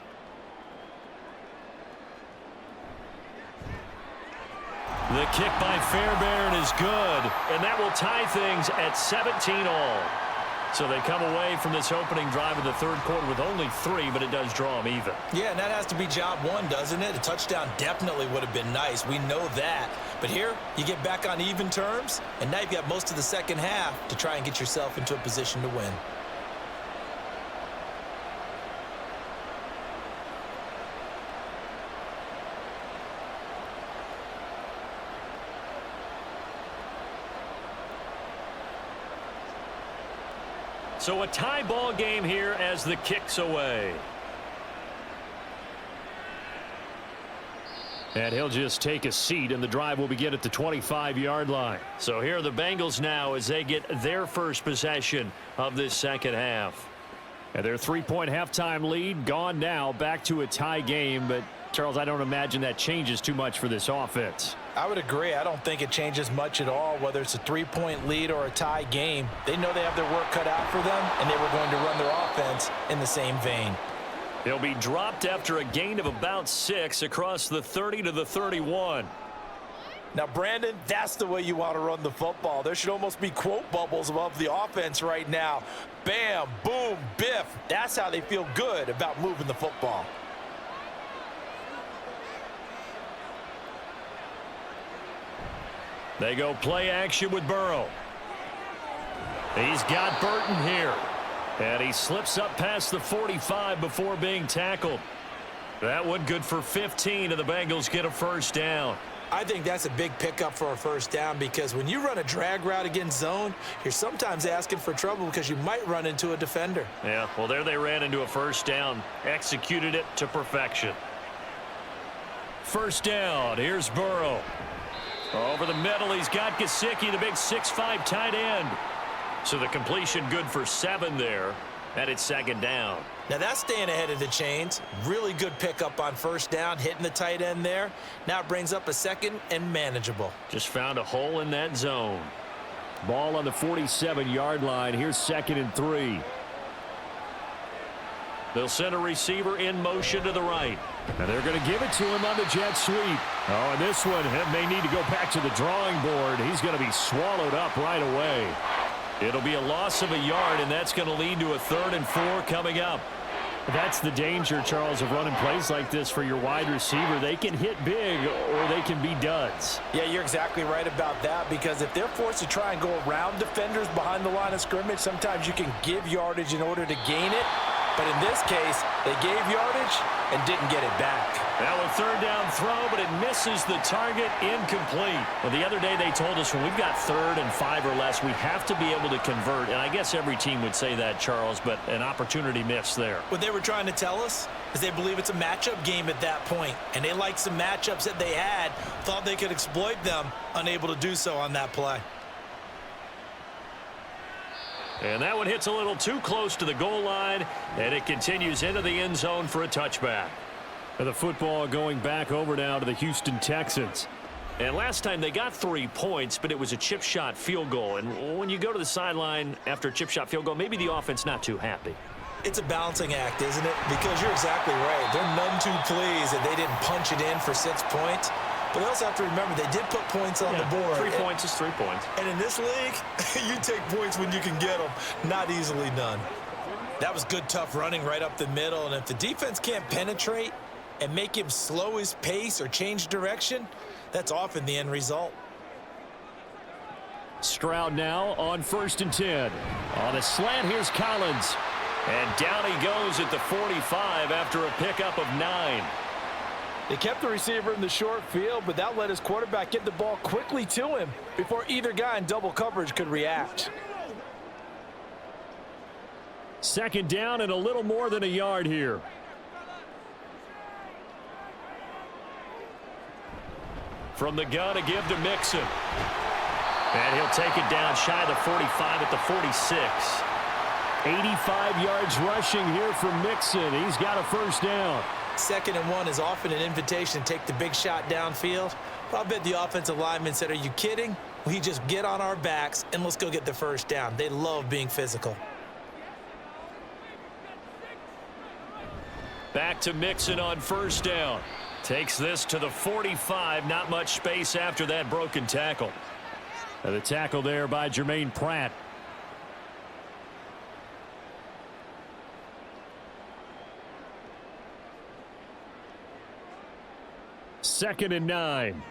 The kick by Fairbairn is good, and that will tie things at 17 all. So they come away from this opening drive of the third quarter with only 3, but it does draw them even. Yeah, and that has to be job one, doesn't it? A touchdown definitely would have been nice. We know that. But here, you get back on even terms, and now you've got most of the second half to try and get yourself into a position to win. So a tie ball game here as the kick's away. And he'll just take a seat, and the drive will begin at the 25-yard line. So here are the Bengals now as they get their first possession of this second half. And their 3-point halftime lead gone now, back to a tie game. But, Charles, I don't imagine that changes too much for this offense. I would agree. I don't think it changes much at all, whether it's a 3-point lead or a tie game. They know they have their work cut out for them, and they were going to run their offense in the same vein. They'll be dropped after a gain of about 6 across the 30 to the 31. Now, Brandon, that's the way you want to run the football. There should almost be quote bubbles above the offense right now. Bam, boom, biff. That's how they feel good about moving the football. They go play action with Burrow. He's got Burton here. And he slips up past the 45 before being tackled. That one good for 15, and the Bengals get a first down. I think that's a big pickup for a first down, because when you run a drag route against zone, you're sometimes asking for trouble because you might run into a defender. Yeah, well, there they ran into a first down. Executed it to perfection. First down. Here's Burrow. Over the middle, he's got Gesicki, the big 6'5" tight end. So the completion good for 7 there, and it's second down. Now that's staying ahead of the chains. Really good pickup on first down, hitting the tight end there. Now it brings up a second and manageable. Just found a hole in that zone. Ball on the 47-yard line. Here's 2nd and 3. They'll send a receiver in motion to the right. And they're going to give it to him on the jet sweep. Oh, and this one may need to go back to the drawing board. He's going to be swallowed up right away. It'll be a loss of a yard, and that's going to lead to a 3rd and 4 coming up. That's the danger, Charles, of running plays like this for your wide receiver. They can hit big or they can be duds. Yeah, you're exactly right about that, because if they're forced to try and go around defenders behind the line of scrimmage, sometimes you can give yardage in order to gain it. But in this case, they gave yardage and didn't get it back. Now a 3rd down throw, but it misses the target, incomplete. Well, the other day they told us when we've got 3rd and 5 or less, we have to be able to convert. And I guess every team would say that, Charles, but an opportunity missed there. What they were trying to tell us is they believe it's a matchup game at that point, and they liked some matchups that they had, thought they could exploit them, unable to do so on that play. And that one hits a little too close to the goal line, and it continues into the end zone for a touchback. And the football going back over now to the Houston Texans. And last time they got 3 points, but it was a chip shot field goal. And when you go to the sideline after a chip shot field goal, maybe the offense not too happy. It's a balancing act, isn't it? Because you're exactly right. They're none too pleased that they didn't punch it in for 6 points. But they also have to remember they did put points on the board. 3 points is 3 points. And in this league, you take points when you can get them. Not easily done. That was good, tough running right up the middle. And if the defense can't penetrate and make him slow his pace or change direction, that's often the end result. Stroud now on 1st and 10. On a slant, here's Collins. And down he goes at the 45 after a pickup of 9. They kept the receiver in the short field, but that let his quarterback get the ball quickly to him before either guy in double coverage could react. 2nd down and a little more than a yard here. From the gun, a give to Mixon. And he'll take it down shy of the 45 at the 46. 85 yards rushing here from Mixon. He's got a first down. 2nd and 1 is often an invitation to take the big shot downfield. But I bet the offensive linemen said, are you kidding? We just get on our backs and let's go get the first down. They love being physical. Back to Mixon on 1st down. Takes this to the 45. Not much space after that broken tackle. The tackle there by Jermaine Pratt. Second and 9.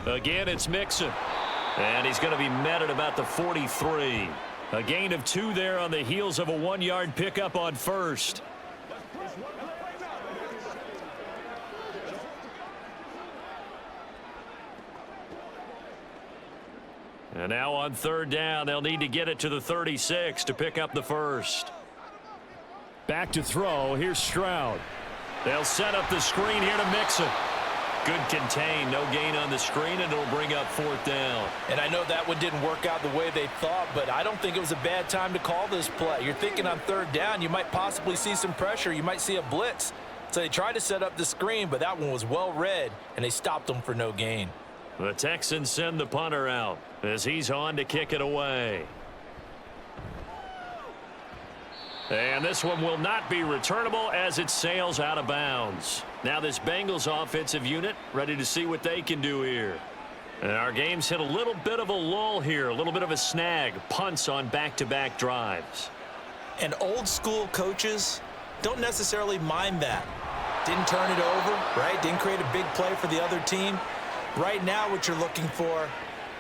Again, it's Mixon. And he's going to be met at about the 43. A gain of 2 there on the heels of a 1-yard pickup on first. And now on third down, they'll need to get it to the 36 to pick up the first. Back to throw. Here's Stroud. They'll set up the screen here to Mixon. Good contain. No gain on the screen, and it'll bring up fourth down. And I know that one didn't work out the way they thought, but I don't think it was a bad time to call this play. You're thinking on third down, you might possibly see some pressure. You might see a blitz. So they tried to set up the screen, but that one was well read, and they stopped them for no gain. The Texans send the punter out as he's on to kick it away. And this one will not be returnable as it sails out of bounds. Now this Bengals offensive unit ready to see what they can do here. And our game's hit a little bit of a lull here, a little bit of a snag. Punts on back-to-back drives. And old school coaches don't necessarily mind that. Didn't turn it over, right? Didn't create a big play for the other team. Right now what you're looking for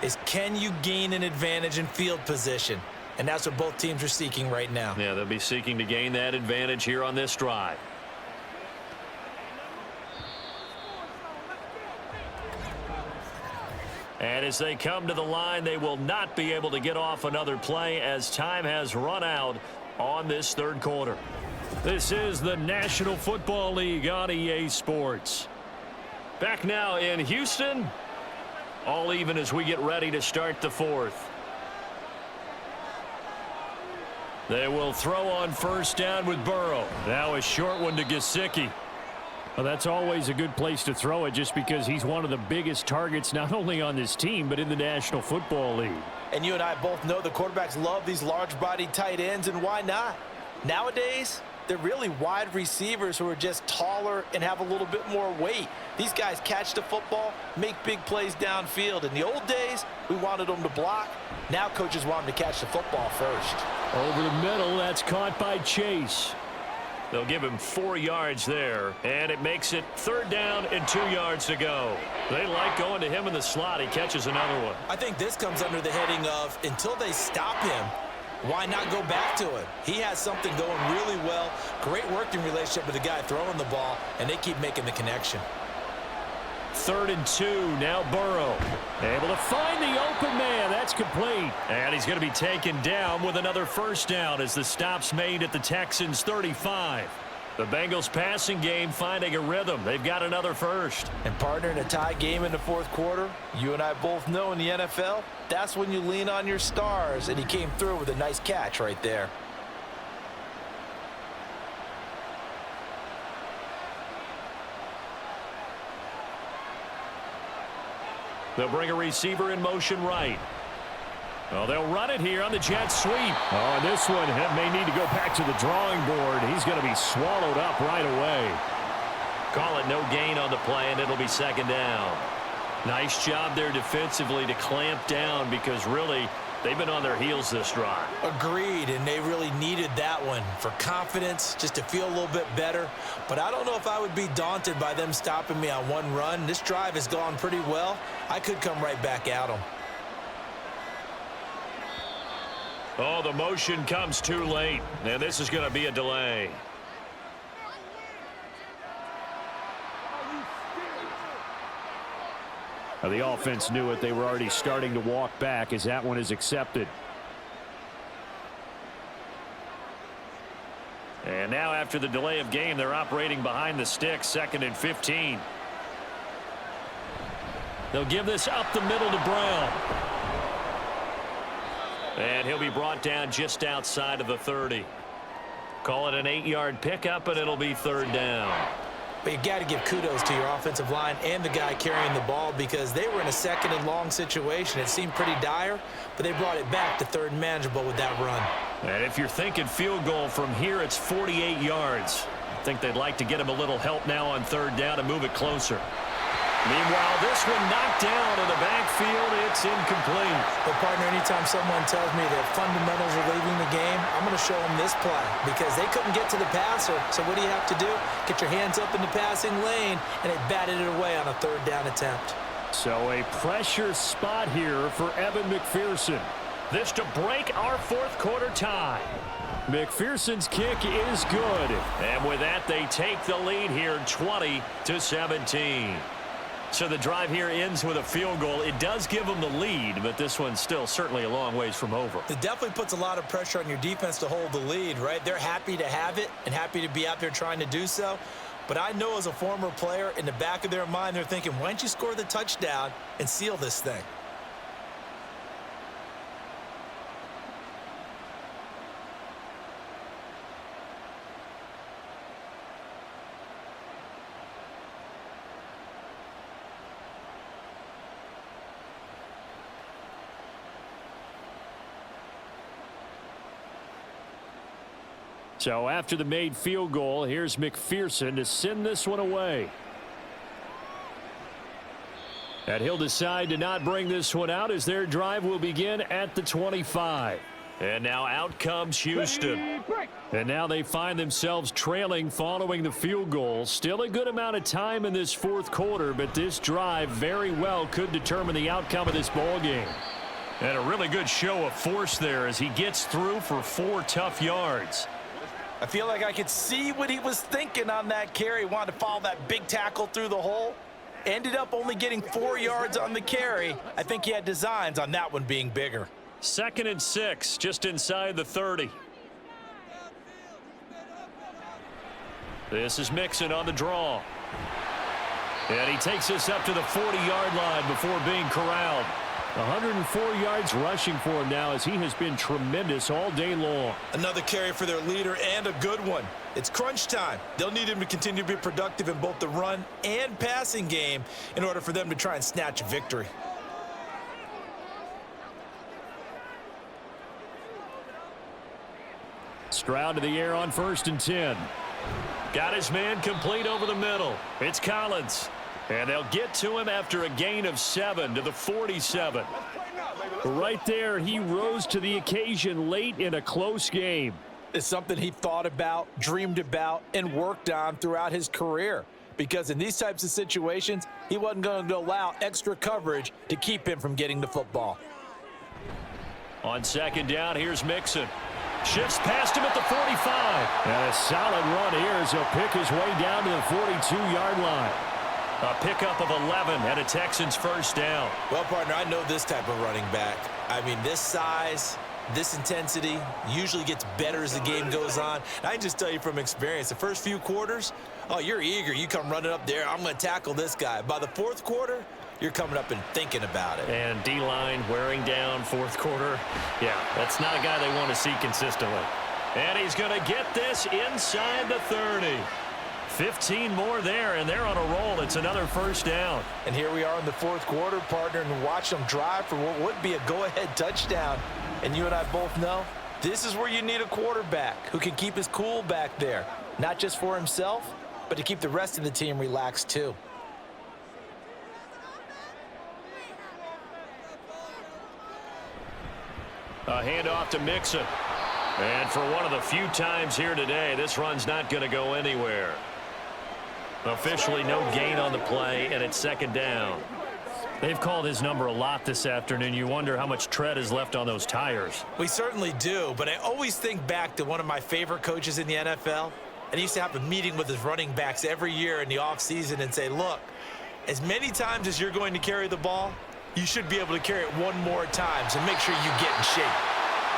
is, can you gain an advantage in field position? And that's what both teams are seeking right now. Yeah, they'll be seeking to gain that advantage here on this drive. And as they come to the line, they will not be able to get off another play as time has run out on this third quarter. This is the National Football League on EA Sports. Back now in Houston. All even as we get ready to start the fourth. They will throw on first down with Burrow. Now a short one to Gesicki. Well, that's always a good place to throw it just because he's one of the biggest targets not only on this team but in the National Football League. And you and I both know the quarterbacks love these large-bodied tight ends, and why not? Nowadays, they're really wide receivers who are just taller and have a little bit more weight. These guys catch the football, make big plays downfield. In the old days, we wanted them to block. Now coaches want them to catch the football first. Over the middle, that's caught by Chase. They'll give him 4 yards there, and it makes it third down and 2 yards to go. They like going to him in the slot. He catches another one. I think this comes under the heading of, until they stop him, why not go back to it? He has something going really well. Great working relationship with the guy throwing the ball, and they keep making the connection. 3rd and 2, now Burrow. Able to find the open man. That's complete. And he's going to be taken down with another first down as the stop's made at the Texans' 35. The Bengals passing game finding a rhythm. They've got another first. And partner, in a tie game in the fourth quarter, you and I both know in the NFL, that's when you lean on your stars, and he came through with a nice catch right there. They'll bring a receiver in motion right. Well, they'll run it here on the jet sweep. Oh, and this one may need to go back to the drawing board. He's going to be swallowed up right away. Call it no gain on the play, and it'll be second down. Nice job there defensively to clamp down because really they've been on their heels this drive. Agreed, and they really needed that one for confidence, just to feel a little bit better. But I don't know if I would be daunted by them stopping me on one run. This drive has gone pretty well. I could come right back at them. Oh, the motion comes too late, and this is going to be a delay. The offense knew it. They were already starting to walk back as that one is accepted. And now after the delay of game, they're operating behind the sticks, 2nd and 15. They'll give this up the middle to Brown. And he'll be brought down just outside of the 30. Call it an 8-yard pickup, and it'll be third down. But you got to give kudos to your offensive line and the guy carrying the ball because they were in a 2nd and long situation. It seemed pretty dire, but they brought it back to 3rd and manageable with that run. And if you're thinking field goal from here, it's 48 yards. I think they'd like to get him a little help now on third down and move it closer. Meanwhile, this one knocked down in the backfield. It's incomplete. But, partner, anytime someone tells me that fundamentals are leaving the game, I'm going to show them this play because they couldn't get to the passer. So what do you have to do? Get your hands up in the passing lane, and they batted it away on a third down attempt. So a pressure spot here for Evan McPherson. This to break our fourth quarter tie. McPherson's kick is good. And with that, they take the lead here 20-17. So the drive here ends with a field goal. It does give them the lead, but this one's still certainly a long ways from over. It definitely puts a lot of pressure on your defense to hold the lead, right? They're happy to have it and happy to be out there trying to do so. But I know as a former player, in the back of their mind, they're thinking, why don't you score the touchdown and seal this thing? So after the made field goal, here's McPherson to send this one away. And he'll decide to not bring this one out as their drive will begin at the 25. And now out comes Houston. And now they find themselves trailing following the field goal. Still a good amount of time in this fourth quarter, but this drive very well could determine the outcome of this ball game. And a really good show of force there as he gets through for 4 tough yards. I feel like I could see what he was thinking on that carry. He wanted to follow that big tackle through the hole. Ended up only getting 4 yards on the carry. I think he had designs on that one being bigger. 2nd and 6, just inside the 30. This is Mixon on the draw. And he takes us up to the 40-yard line before being corralled. 104 yards rushing for him now as he has been tremendous all day long. Another carry for their leader and a good one. It's crunch time. They'll need him to continue to be productive in both the run and passing game in order for them to try and snatch a victory. Stroud to the air on 1st and 10. Got his man complete over the middle. It's Collins. And they'll get to him after a gain of 7 to the 47. Right there, he rose to the occasion late in a close game. It's something he thought about, dreamed about, and worked on throughout his career. Because in these types of situations, he wasn't going to allow extra coverage to keep him from getting the football. On 2nd down, here's Mixon. Shifts past him at the 45. And a solid run here as he'll pick his way down to the 42-yard line. A pickup of 11 and a Texans first down. Well, partner, I know this type of running back. I mean, this size, this intensity usually gets better as the game goes on. And I can just tell you from experience, the first few quarters, oh, you're eager. You come running up there, I'm going to tackle this guy. By the 4th quarter, you're coming up and thinking about it. And D-line wearing down 4th quarter. Yeah, that's not a guy they want to see consistently. And he's going to get this inside the 30. 15 more there, and they're on a roll. It's another first down. And here we are in the 4th quarter, partner, and watch them drive for what would be a go-ahead touchdown. And you and I both know this is where you need a quarterback who can keep his cool back there, not just for himself, but to keep the rest of the team relaxed too. A handoff to Mixon. And for one of the few times here today, this run's not going to go anywhere. Officially no gain on the play, and it's 2nd down. They've called his number a lot this afternoon. You wonder how much tread is left on those tires. We certainly do, but I always think back to one of my favorite coaches in the NFL. And he used to have a meeting with his running backs every year in the offseason and say, look, as many times as you're going to carry the ball, you should be able to carry it one more time, so make sure you get in shape.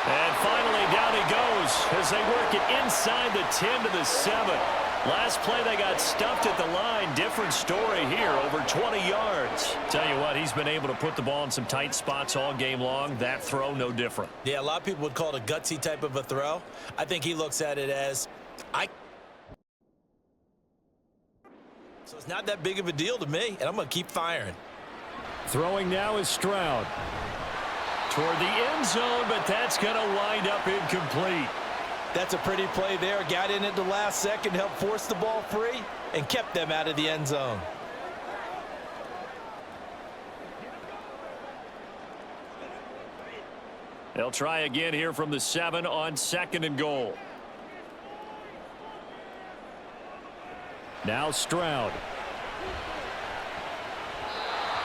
And finally, down he goes as they work it inside the 10 to the 7. Last play, they got stuffed at the line. Different story here, over 20 yards. Tell you what, he's been able to put the ball in some tight spots all game long. That throw, no different. Yeah, a lot of people would call it a gutsy type of a throw. I think he looks at it as, so it's not that big of a deal to me, and I'm going to keep firing. Throwing now is Stroud. Toward the end zone, but that's going to wind up incomplete. That's a pretty play there. Got in at the last second, helped force the ball free, and kept them out of the end zone. They'll try again here from the 7 on 2nd and goal. Now Stroud.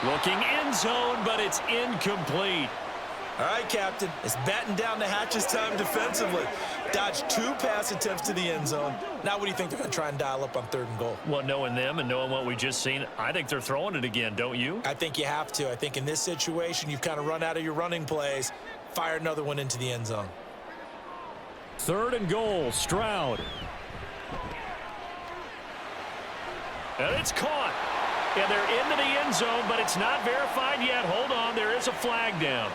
Looking end zone, but it's incomplete. All right, Captain. It's batten down the hatches time defensively. Dodged 2 pass attempts to the end zone. Now what do you think they're going to try and dial up on 3rd and goal? Well, knowing them and knowing what we just seen, I think they're throwing it again, don't you? I think you have to. I think in this situation, you've kind of run out of your running plays. Fire another one into the end zone. 3rd and goal, Stroud. And it's caught. And they're into the end zone, but it's not verified yet. Hold on, there is a flag down.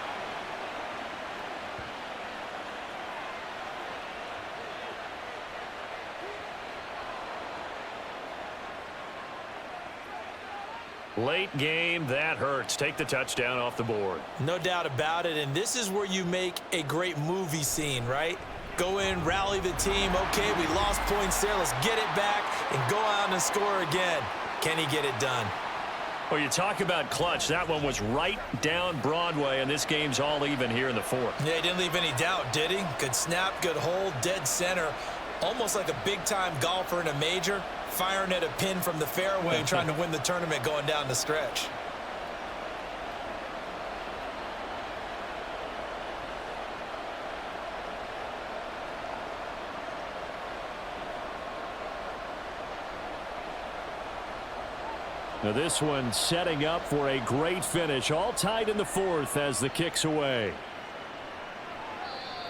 Late game, that hurts. Take the touchdown off the board. No doubt about it, and this is where you make a great movie scene, right? Go in, rally the team. Okay, we lost points there. Let's get it back and go out and score again. Can he get it done? Well, you talk about clutch. That one was right down Broadway, and this game's all even here in the 4th. Yeah, he didn't leave any doubt, did he? Good snap, good hold, dead center. Almost like a big-time golfer in a major, firing at a pin from the fairway, trying to win the tournament going down the stretch. Now this one setting up for a great finish. All tied in the 4th as the kick's away.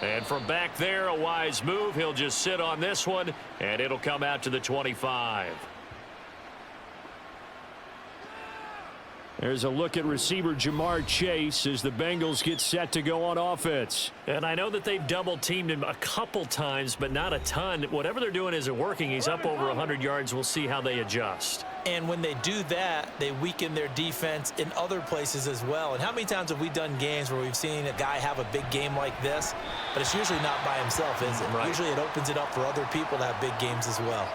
And from back there, a wise move. He'll just sit on this one, and it'll come out to the 25. There's a look at receiver Jamar Chase as the Bengals get set to go on offense. And I know that they've double-teamed him a couple times, but not a ton. Whatever they're doing isn't working. He's up over 100 yards. We'll see how they adjust. And when they do that, they weaken their defense in other places as well. And how many times have we done games where we've seen a guy have a big game like this, but it's usually not by himself, is it? Right. Usually it opens it up for other people to have big games as well.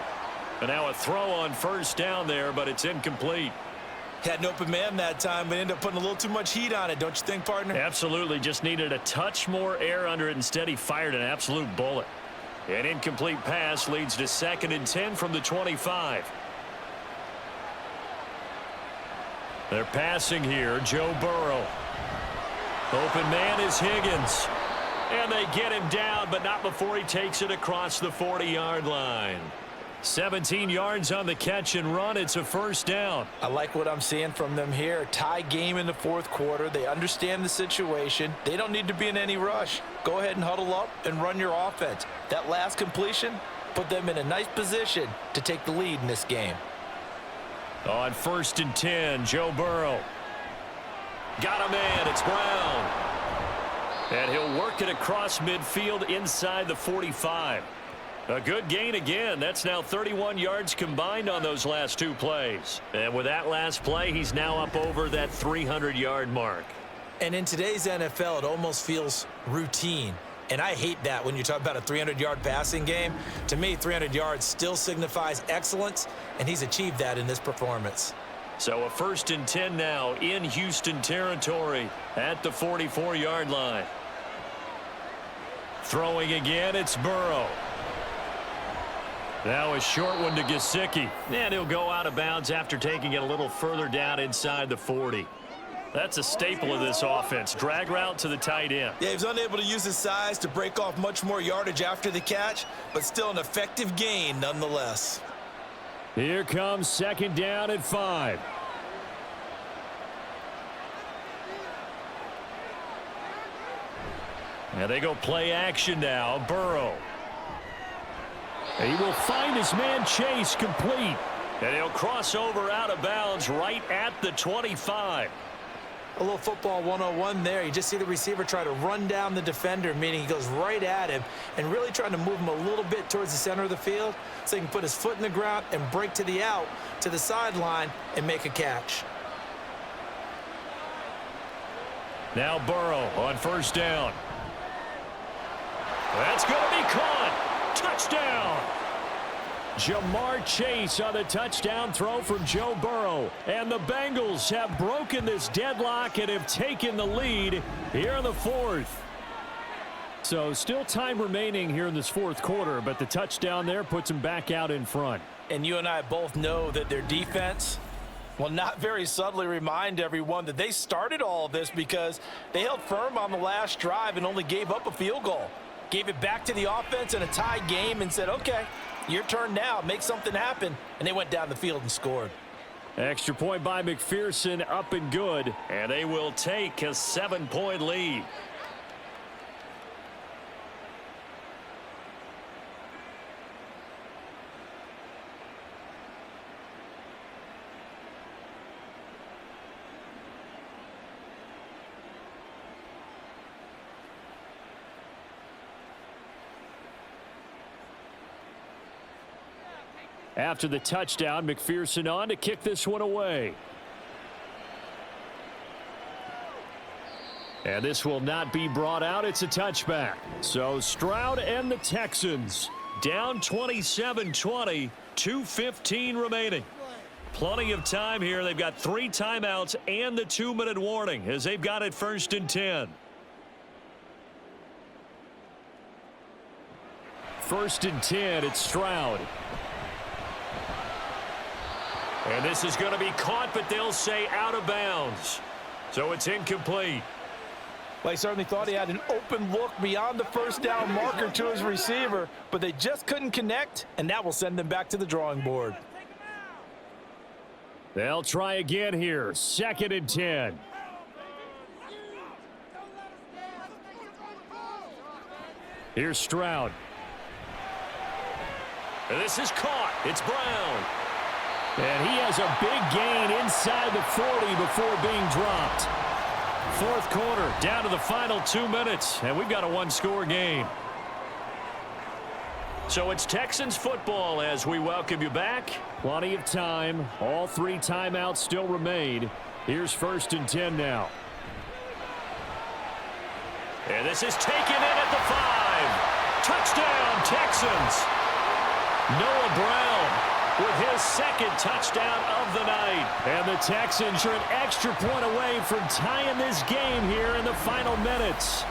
And now a throw on 1st down there, but it's incomplete. Had an open man that time, but ended up putting a little too much heat on it, don't you think, partner? Absolutely. Just needed a touch more air under it. Instead, he fired an absolute bullet. An incomplete pass leads to 2nd and 10 from the 25. They're passing here. Joe Burrow. Open man is Higgins. And they get him down, but not before he takes it across the 40-yard line. 17 yards on the catch and run. It's a 1st down. I like what I'm seeing from them here. Tie game in the 4th quarter. They understand the situation. They don't need to be in any rush. Go ahead and huddle up and run your offense. That last completion put them in a nice position to take the lead in this game. On 1st and 10, Joe Burrow. Got a man. It's Brown. And he'll work it across midfield inside the 45. A good gain again. That's now 31 yards combined on those last 2 plays. And with that last play, he's now up over that 300-yard mark. And in today's NFL, it almost feels routine. And I hate that when you talk about a 300-yard passing game. To me, 300 yards still signifies excellence, and he's achieved that in this performance. So a 1st and 10 now in Houston territory at the 44-yard line. Throwing again, it's Burrow. Now a short one to Gesicki. And he'll go out of bounds after taking it a little further down inside the 40. That's a staple of this offense. Drag route to the tight end. Yeah, he was unable to use his size to break off much more yardage after the catch, but still an effective gain nonetheless. Here comes 2nd down at 5. And they go play action now. Burrow. He will find his man Chase complete. And he'll cross over out of bounds right at the 25. A little football 101 there. You just see the receiver try to run down the defender, meaning he goes right at him and really trying to move him a little bit towards the center of the field so he can put his foot in the ground and break to the out, to the sideline, and make a catch. Now Burrow on first down. That's going to be caught. Touchdown. Jamar Chase on the touchdown throw from Joe Burrow. And the Bengals have broken this deadlock and have taken the lead here in the fourth. So still time remaining here in this fourth quarter, but the touchdown there puts them back out in front. And you and I both know that their defense will not very subtly remind everyone that they started all of this because they held firm on the last drive and only gave up a field goal. Gave it back to the offense in a tie game and said, okay, your turn now, make something happen. And they went down the field and scored. Extra point by McPherson, up and good. And they will take a 7-point lead. After the touchdown, McPherson on to kick this one away. And this will not be brought out. It's a touchback. So Stroud and the Texans down 27-20, 2:15 remaining. Plenty of time here. They've got 3 timeouts and the 2-minute warning as they've got it 1st and 10. 1st and 10, it's Stroud. And this is going to be caught, but they'll say out of bounds. So it's incomplete. Well, he certainly thought he had an open look beyond the first down marker to his receiver, but they just couldn't connect, and that will send them back to the drawing board. They'll try again here. 2nd and 10. Here's Stroud. And this is caught. It's Brown. And he has a big gain inside the 40 before being dropped. 4th quarter, down to the final 2 minutes, and we've got a 1-score game. So it's Texans football as we welcome you back. Plenty of time. All 3 timeouts still remain. Here's 1st and 10 now. And this is taken in at the 5. Touchdown, Texans. Noah Brown with his 2nd touchdown of the night. And the Texans are an extra point away from tying this game here in the final minutes.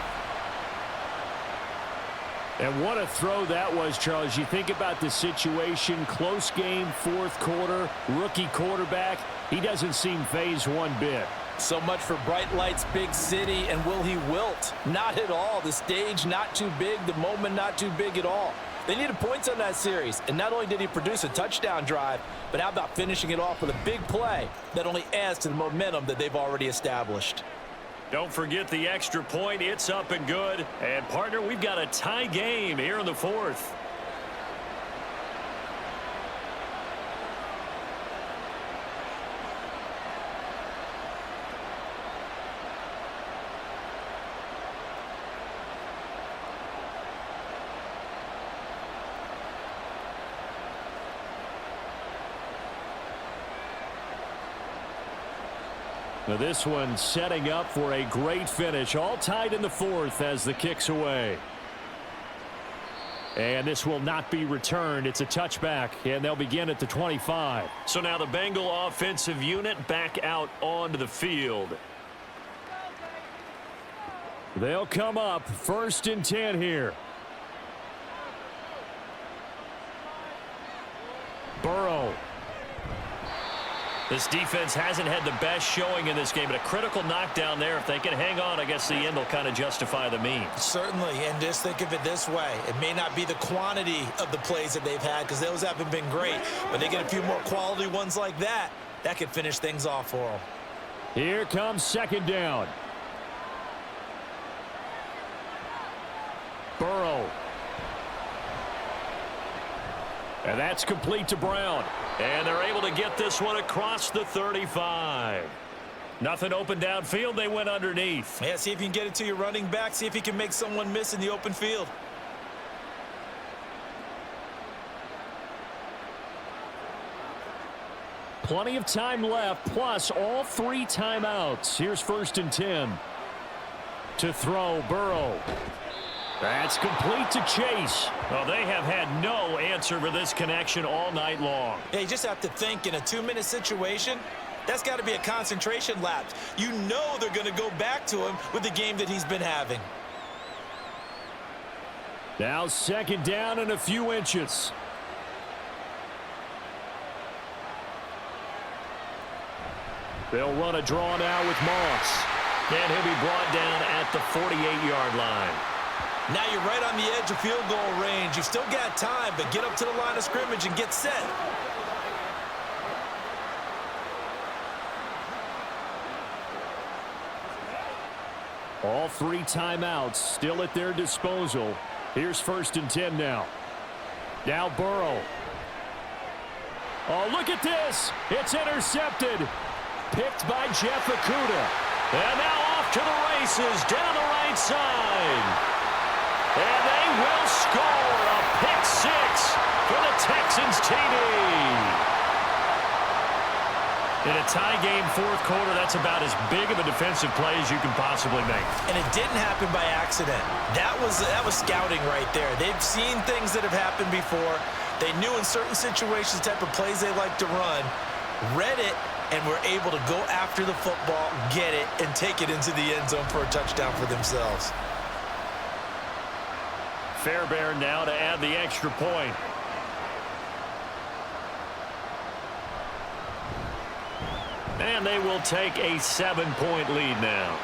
And what a throw that was, Charles. You think about the situation, close game, 4th quarter, rookie quarterback. He doesn't seem phased one bit. So much for bright lights, big city, and will he wilt? Not at all. The stage not too big, the moment not too big at all. They needed points on that series, and not only did he produce a touchdown drive, but how about finishing it off with a big play that only adds to the momentum that they've already established. Don't forget the extra point. It's up and good. And, partner, we've got a tie game here in the 4th. Now this one setting up for a great finish. All tied in the 4th as the kick's away. And this will not be returned. It's a touchback, and they'll begin at the 25. So now the Bengal offensive unit back out onto the field. They'll come up 1st and 10 here. Burrow. This defense hasn't had the best showing in this game, but a critical knockdown there. If they can hang on, I guess the end will kind of justify the means. Certainly, and just think of it this way. It may not be the quantity of the plays that they've had because those haven't been great, but they get a few more quality ones like that. That could finish things off for them. Here comes 2nd down. Burrow. And that's complete to Brown. And they're able to get this one across the 35. Nothing open downfield. They went underneath. Yeah, see if you can get it to your running back. See if you can make someone miss in the open field. Plenty of time left, plus all 3 timeouts. Here's 1st and 10. To throw, Burrow. That's complete to Chase. Well, they have had no answer for this connection all night long. Yeah, you just have to think in a 2-minute situation, that's got to be a concentration lapse. You know they're going to go back to him with the game that he's been having. Now 2nd down and a few inches. They'll run a draw now with Moss. And he'll be brought down at the 48-yard line. Now you're right on the edge of field goal range. You've still got time, but get up to the line of scrimmage and get set. All 3 timeouts still at their disposal. Here's 1st and 10 now. Now Burrow. Oh, look at this. It's intercepted. Picked by Jeff Okudah. And now off to the races down the right side. And they will score a pick 6 for the Texans TD. In a tie game 4th quarter, that's about as big of a defensive play as you can possibly make. And it didn't happen by accident. That was scouting right there. They've seen things that have happened before. They knew in certain situations the type of plays they like to run, read it, and were able to go after the football, get it, and take it into the end zone for a touchdown for themselves. Fairbairn now to add the extra point. And they will take a 7-point lead now.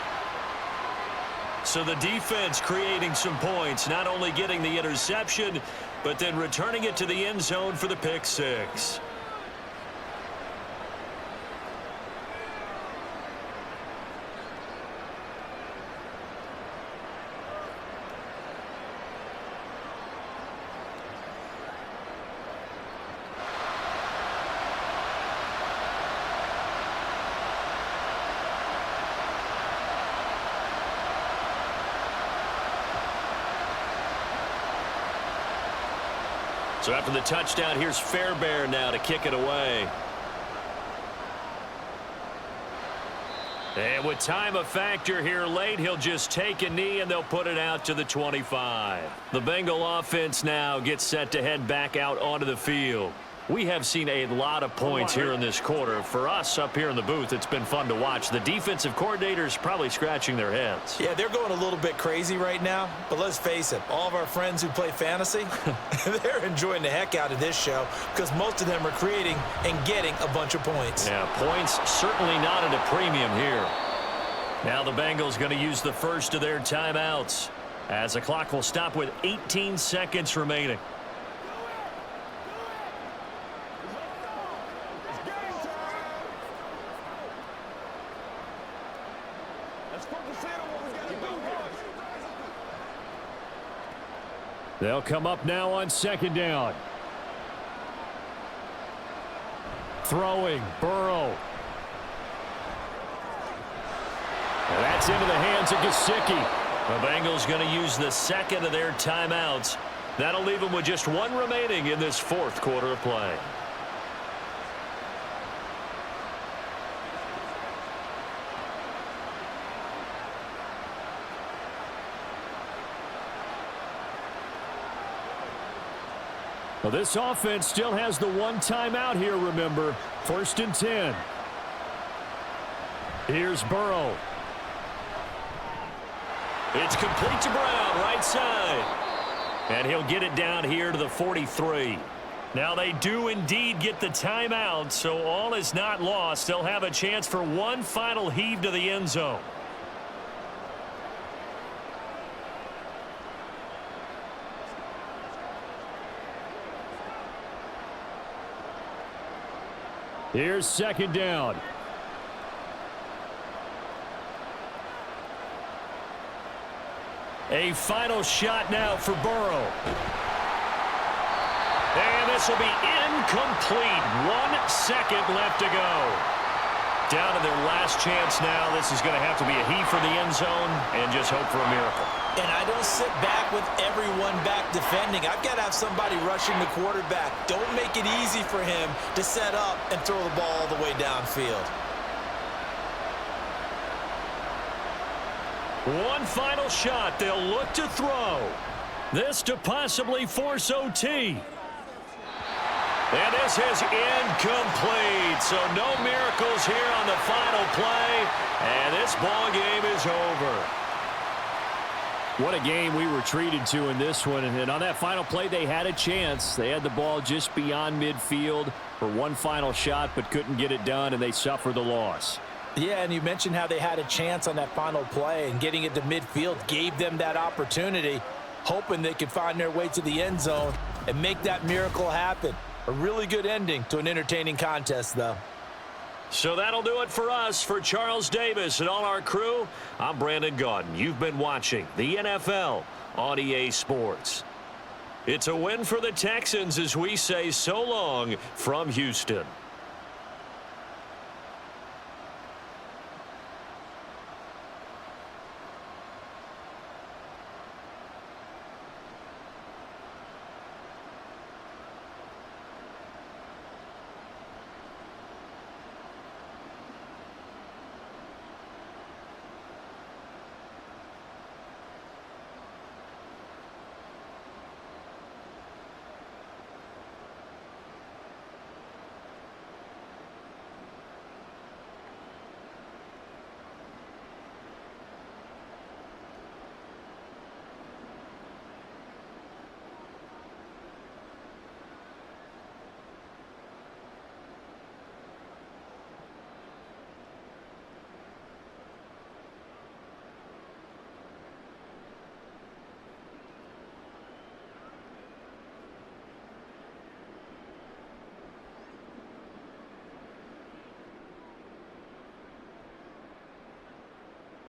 So the defense creating some points, not only getting the interception, but then returning it to the end zone for the pick 6. So after the touchdown, here's Fairbairn now to kick it away. And with time a factor here late, he'll just take a knee and they'll put it out to the 25. The Bengal offense now gets set to head back out onto the field. We have seen a lot of points here in this quarter. For us up here in the booth, it's been fun to watch. The defensive coordinators probably scratching their heads. Yeah, they're going a little bit crazy right now, but let's face it, all of our friends who play fantasy, they're enjoying the heck out of this show because most of them are creating and getting a bunch of points. Yeah, points certainly not at a premium here. Now the Bengals going to use the first of their timeouts as the clock will stop with 18 seconds remaining. They'll come up now on 2nd down. Throwing, Burrow. And that's into the hands of Gesicki. The Bengals going to use the 2nd of their timeouts. That'll leave them with just 1 remaining in this 4th quarter of play. Well, this offense still has the 1 timeout here, remember. 1st and 10. Here's Burrow. It's complete to Brown, right side. And he'll get it down here to the 43. Now they do indeed get the timeout, so all is not lost. They'll have a chance for 1 final heave to the end zone. Here's 2nd down. A final shot now for Burrow. And this will be incomplete. 1 second left to go. Down to their last chance now. This is going to have to be a heave for the end zone and just hope for a miracle. And I don't sit back with everyone back defending. I've got to have somebody rushing the quarterback. Don't make it easy for him to set up and throw the ball all the way downfield. One final shot. They'll look to throw. This to possibly force OT. And this is incomplete. So no miracles here on the final play. And this ball game is over. What a game we were treated to in this one. And on that final play, they had a chance. They had the ball just beyond midfield for one final shot, but couldn't get it done, and they suffer the loss. Yeah, and you mentioned how they had a chance on that final play, and getting it to midfield gave them that opportunity, hoping they could find their way to the end zone and make that miracle happen. A really good ending to an entertaining contest, though. So that'll do it for us. For Charles Davis and all our crew, I'm Brandon Gaudin. You've been watching the NFL on EA Sports. It's a win for the Texans as we say so long from Houston.